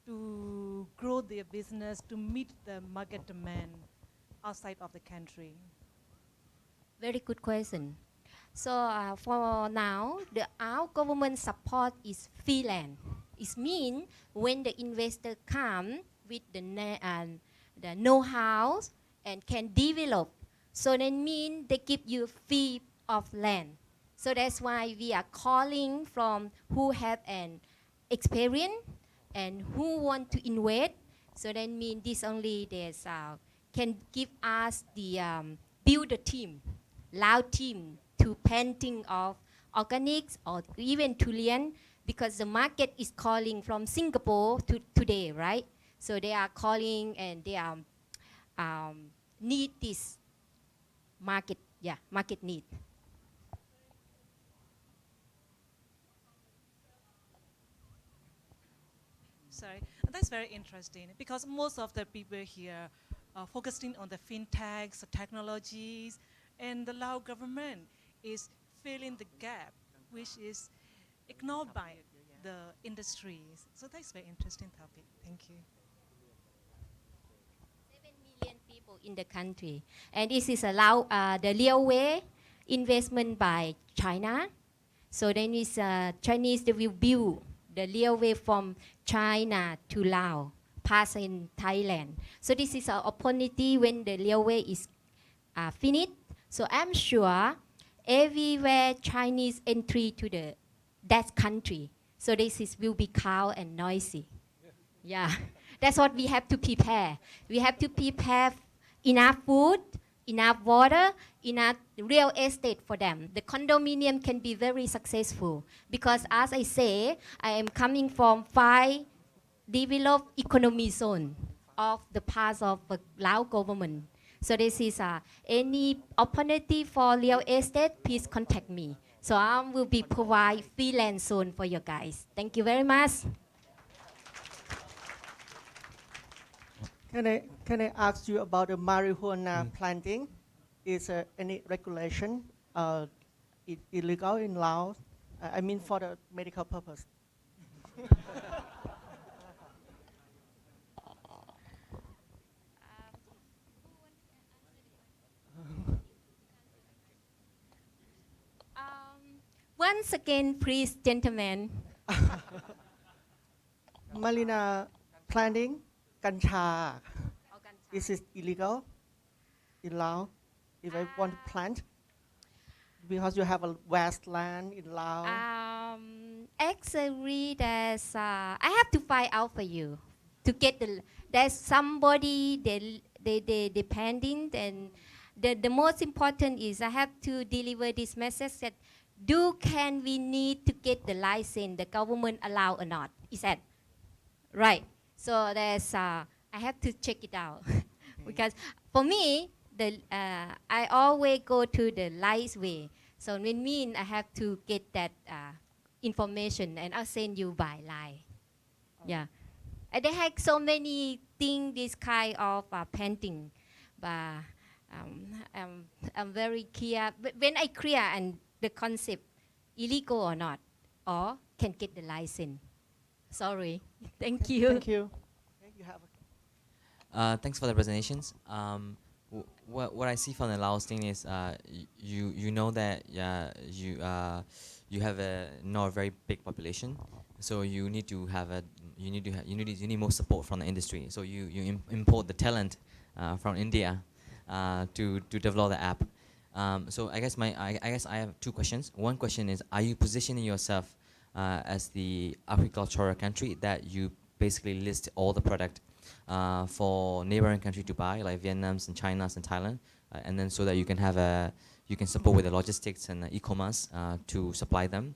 to grow their business to meet the market demand outside of the country? Very good question. So for now, our government support is freelance. It means when the investor come with the know-how and can develop, so that means they give you fee of land. So that's why we are calling from who have an experience and who want to invest. So that means this only there's can give us the build a team, loud team to planting of organics or even durian, because the market is calling from Singapore to today, right? So they are calling and they are need this market, market need. Sorry, that's very interesting because most of the people here are focusing on the fintechs, the technologies, and the Lao government is filling the gap, which is ignored by the industries. So that's a very interesting topic. Thank you. 7 million people in the country, and this is allow the railway investment by China. So then is Chinese they will build the railway from China to Laos, pass in Thailand. So this is an opportunity when the railway is finished. So I'm sure everywhere Chinese entry to that country. So this is will be cow and noisy. Yeah, that's what we have to prepare. We have to prepare enough food, enough water, enough real estate for them. The condominium can be very successful because, as I say, I am coming from 5 developed economy zone of the parts of the Lao government. So this is any opportunity for real estate, please contact me. So I will be provide freelance zone for you guys. Thank you very much. Can I ask you about the marijuana planting? Is any regulation illegal in Laos? I mean for the medical purpose. Once again, please, gentlemen. Marina planting, gansha. Is it illegal in Laos if I want to plant? Because you have a vast land in Laos. Actually, there's I have to find out for you to get there's somebody they depending, and the most important is I have to deliver this message that can we need to get the license, the government allow or not? Is that right? So there's I have to check it out because for me I always go to the light way. So it means I have to get that information and I'll send you by line. Yeah, and they have so many things this kind of painting, but I'm very clear when I clear and the concept illegal or not, or can get the license. Sorry. Thank you. Thank you. Okay, you have Thanks for the presentations. What I see from the Laos thing is you know that you have a not very big population, so you need more support from the industry. So you import the talent from India to develop the app. So I guess I have 2 questions. One question is, are you positioning yourself as the agricultural country that you basically list all the product for neighboring country to buy, like Vietnam's and China's and Thailand, and then so that you can support with the logistics and e-commerce to supply them,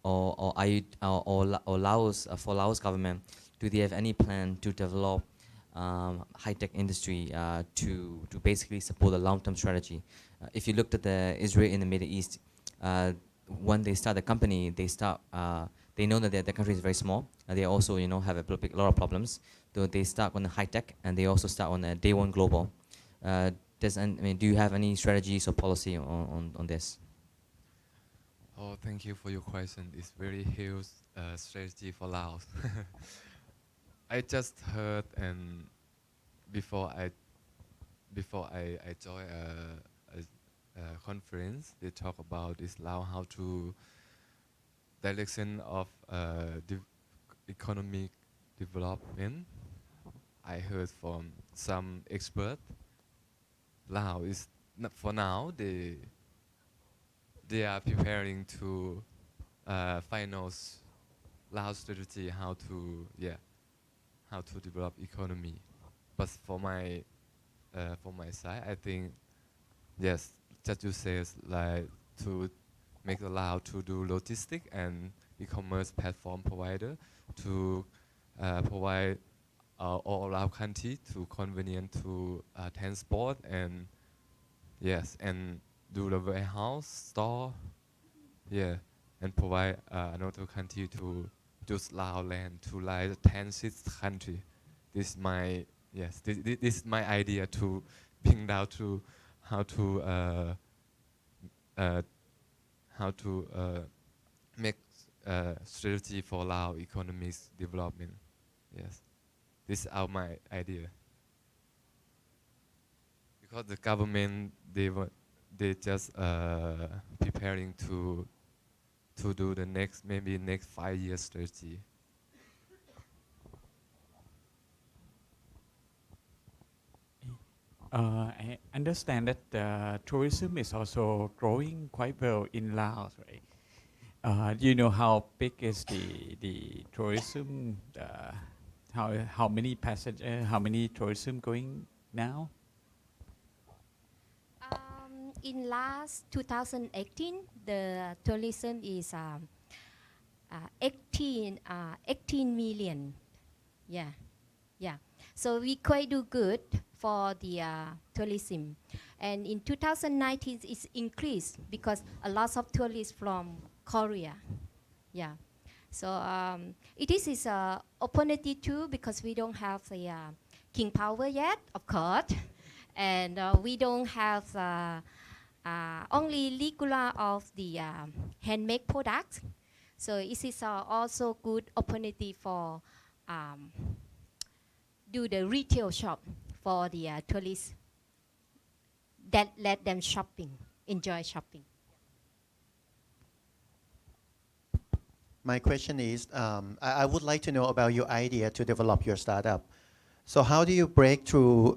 or are you or Laos for Laos government, do they have any plan to develop high-tech industry to basically support the long-term strategy? If you looked at the Israel in the Middle East, when they start the company, they know that the country is very small. They also have a lot of problems. So they start on the high-tech and they also start on the day one global. Do you have any strategies or policy on this? Oh, thank you for your question. It's very huge strategy for Laos. I just heard and before I joined a conference, they talk about this Laos how to direction of economic development, I heard from some expert, Laos is for now they are preparing to finance Laos strategy how to develop economy. But for my side, I think yes, just you says like to make Laos to do logistic and e-commerce platform provider to provide all our country to convenient to transport and yes and do the warehouse store and provide another country to use Lao land to like transit country. This my this is my idea to bring down to how to make strategy for Lao economic development. Yes, this is my idea. Because the government they just preparing to do the next maybe next 5 year strategy. I understand that tourism is also growing quite well in Laos, right? Do you know how big is the tourism? How many passenger? How many tourism going now? In last 2018, the tourism is 18 million. Yeah, yeah. So we quite do good for the tourism. And in 2019, it's increased because a lot of tourists from Korea. Yeah. So it is an opportunity too because we don't have the king power yet, of course. And we don't have only regular of the handmade products. So it is also good opportunity for do the retail shop for the tourists that let them shopping, enjoy shopping. My question is, I would like to know about your idea to develop your startup. So how do you break through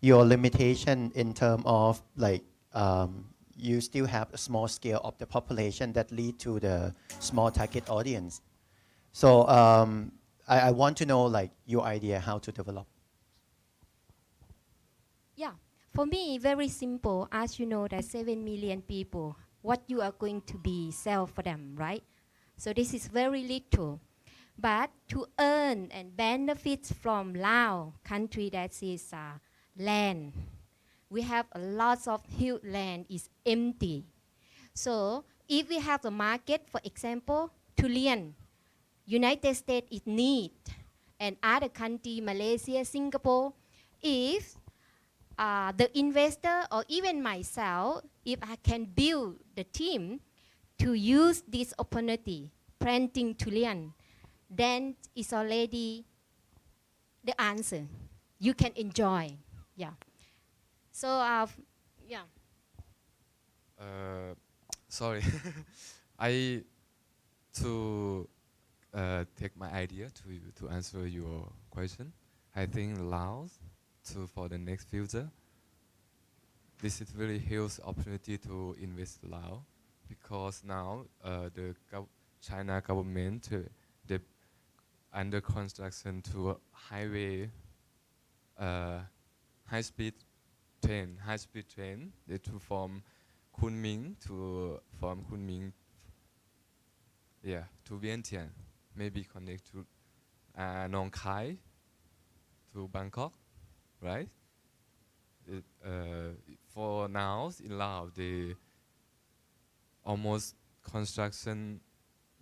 your limitation in terms of like you still have a small scale of the population that lead to the small target audience. So I want to know like your idea how to develop. Yeah, for me, very simple. As you know, there's 7 million people. What you are going to be sell for them, right? So this is very little. But to earn and benefit from Laos, country that is land, we have a lot of huge land is empty. So if we have the market, for example, Tulian, United States is need, and other country, Malaysia, Singapore, if the investor or even myself, if I can build the team to use this opportunity, planting Tulian, then it's already the answer. You can enjoy, yeah. So, yeah. Sorry, I to take my idea to answer your question. I think Laos for the next future. This is really huge opportunity to invest Laos because now the China government they under construction to a highway high speed train they to from Kunming to to Vientiane, maybe connect to Nong Khai to Bangkok, right? For now in Laos, the almost construction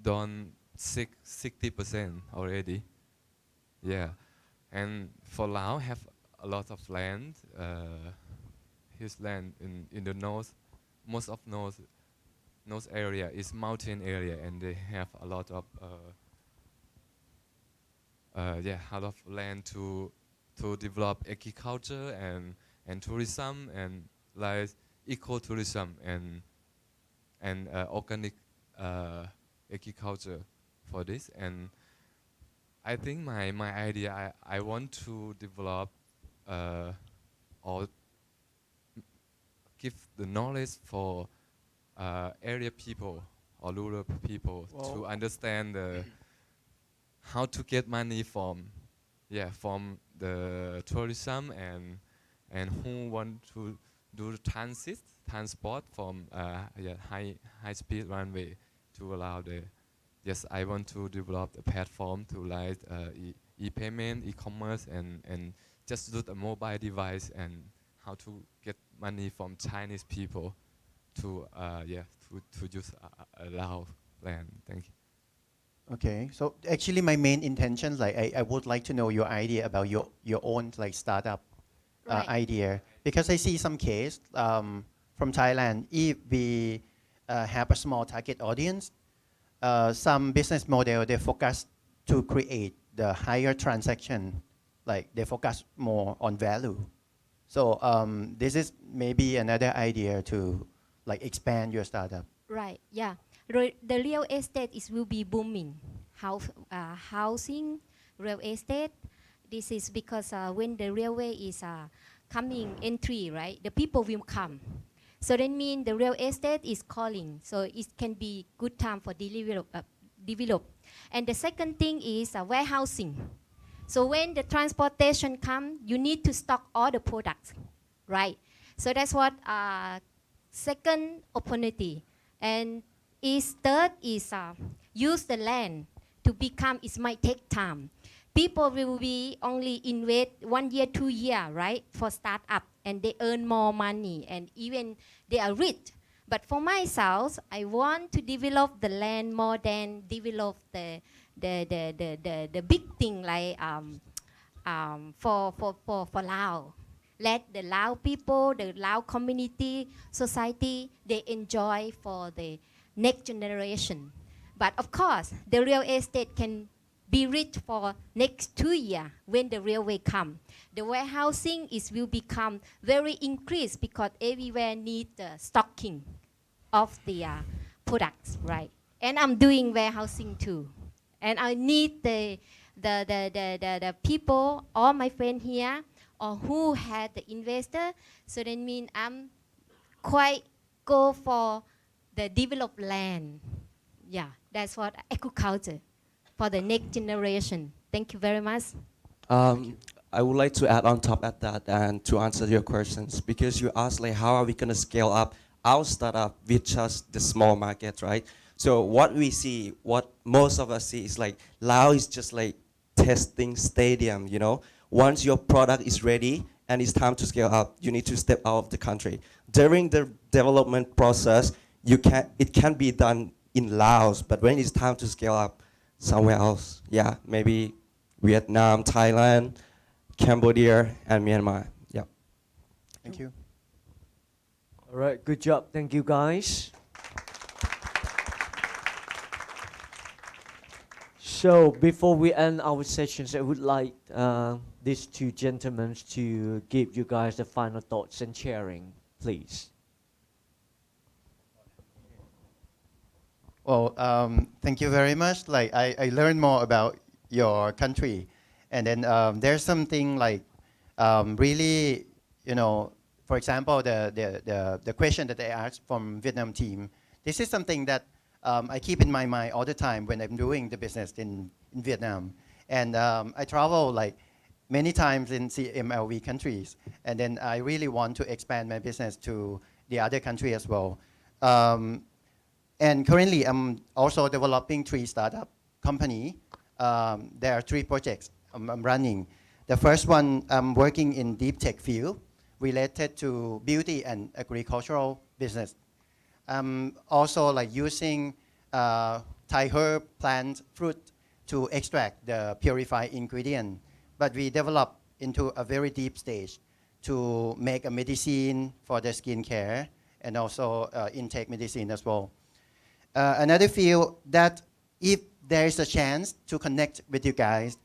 done 60% already. Yeah, and for Laos have a lot of land, his land in the north, most of north area is mountain area, and they have a lot of a lot of land to develop agriculture and tourism and like ecotourism and organic agriculture for this. And I think my idea, I want to develop or give the knowledge for area people or rural people to Wow. understand how to get money from the tourism and who want to do transport from high speed runway to allow the yes, I want to develop a platform to like e-payment, e-commerce, and just do a mobile device and how to get money from Chinese people to to use a Lao land. Thank you. Okay, so actually my main intention, like I would like to know your idea about your own like startup Right. idea, because I see some case from Thailand. If we have a small target audience, some business model they focus to create the higher transaction, like they focus more on value. So this is maybe another idea to like expand your startup. Right. Yeah. The real estate is will be booming. Housing, real estate. This is because when the railway is coming entry, right? The people will come. So that means the real estate is calling. So it can be good time for develop. And the second thing is warehousing. So when the transportation come, you need to stock all the products, right? So that's what second opportunity. And third is use the land to become, it might take time. People will be only invest 1 year, 2 year, right, for startup, and they earn more money, and even they are rich. But for myself, I want to develop the land more than develop the big thing like for Lao. Let the Lao people, the Lao community, society, they enjoy for the next generation. But of course, the real estate can be rich for next 2 years when the railway come. The warehousing will become very increased because everywhere need the stocking of the products, right? And I'm doing warehousing too. And I need the people, all my friends here, or who had the investor. So that means I'm quite go for the developed land. Yeah, that's what agriculture for the next generation. Thank you very much. I would like to add on top of that and to answer your questions because you asked like how are we going to scale up our startup with just the small market, right? So what we see, what most of us see is like Lao is just like testing stadium, you know. Once your product is ready and it's time to scale up, you need to step out of the country. During the development process, it can be done in Laos, but when it's time to scale up somewhere else, yeah, maybe Vietnam, Thailand, Cambodia, and Myanmar. Yeah. Thank you. All right, good job. Thank you, guys. So before we end our sessions, I would like these two gentlemen to give you guys the final thoughts and sharing, please. Well, thank you very much. Like I learned more about your country, and then there's something like really, you know, for example, the question that I asked from Vietnam team. This is something that I keep in my mind all the time when I'm doing the business in Vietnam, and I travel like many times in CMLV countries, and then I really want to expand my business to the other country as well. And currently, I'm also developing 3 startup company. There are 3 projects I'm running. The first one, I'm working in deep tech field related to beauty and agricultural business. I'm also like using Thai herb, plant, fruit to extract the purified ingredient. But we develop into a very deep stage to make a medicine for the skincare and also intake medicine as well. Another field that if there is a chance to connect with you guys,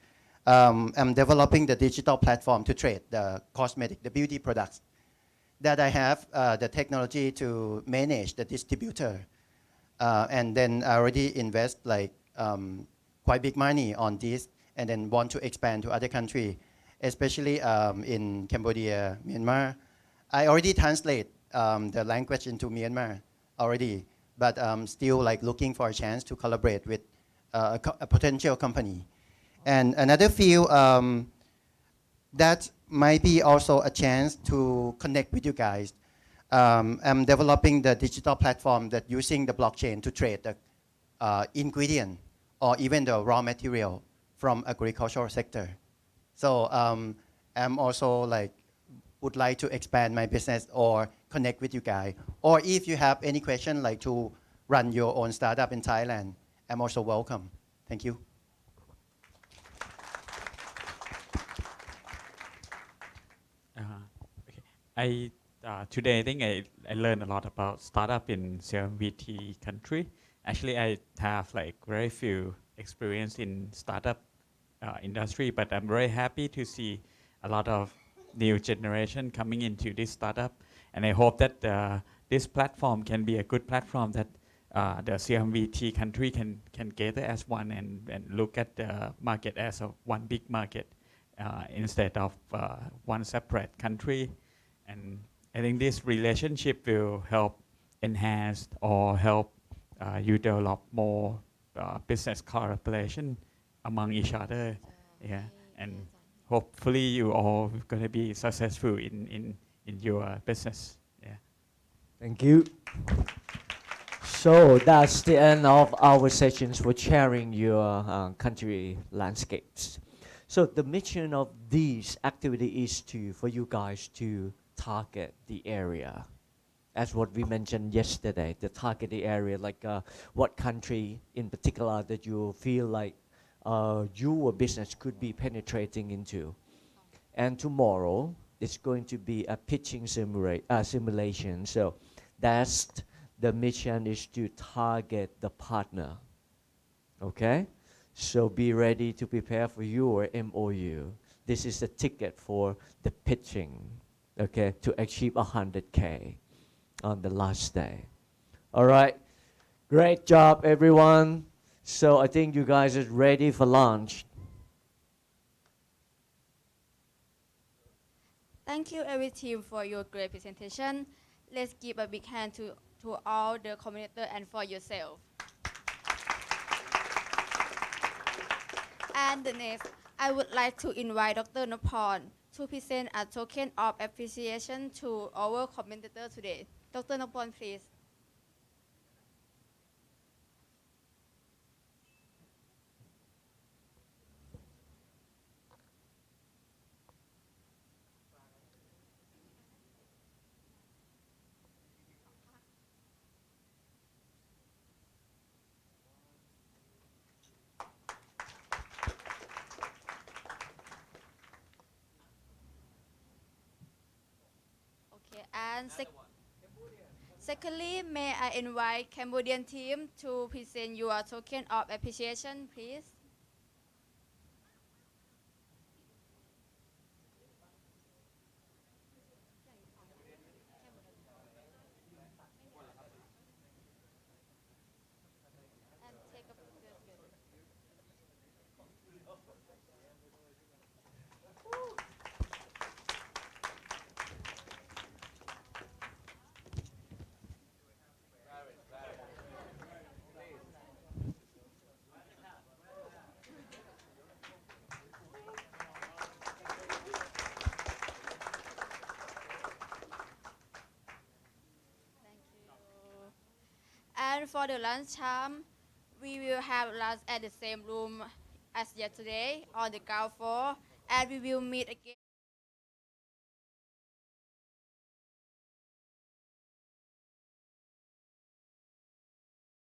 I'm developing the digital platform to trade the cosmetic, the beauty products. That I have the technology to manage the distributor. And then I already invest like quite big money on this. and then want to expand to other country, especially in Cambodia, Myanmar. I already translate the language into Myanmar already, but still like looking for a chance to collaborate with a potential company. And another field that might be also a chance to connect with you guys. I'm developing the digital platform that using the blockchain to trade the ingredient or even the raw material from agricultural sector. So I'm also like would like to expand my business or connect with you guys. Or if you have any question like to run your own startup in Thailand, I'm also welcome. Thank you. Okay. Today I think I learned a lot about startup in CMVT country. Actually, I have like very few experience in startup industry, but I'm very happy to see a lot of new generation coming into this startup, and I hope that this platform can be a good platform that the CMVT country can gather as one and look at the market as a one big market instead of one separate country. And I think this relationship will help enhance or help you develop more business cooperation among each other. Yeah, and hopefully you all going to be successful in your business. Yeah. Thank you. So that's the end of our sessions for sharing your country landscapes. So the mission of these activity is for you guys to target the area. As what we mentioned yesterday, the targeted area, like what country in particular that you feel like your business could be penetrating into. And tomorrow, it's going to be a pitching simulation. So that's the mission, is to target the partner. Okay? So be ready to prepare for your MOU. This is the ticket for the pitching, okay, to achieve 100K on the last day. All right, great job, everyone. So I think you guys are ready for lunch. Thank you, every team, for your great presentation. Let's give a big hand to all the community and for yourself. And the next, I would like to invite Dr. Napon to present a token of appreciation to our commentator today. Dr. Napon, please. Okay, and secondly, may I invite Cambodian team to present your token of appreciation, please. And for the lunchtime, we will have lunch at the same room as yesterday on the ground floor, and we will meet again.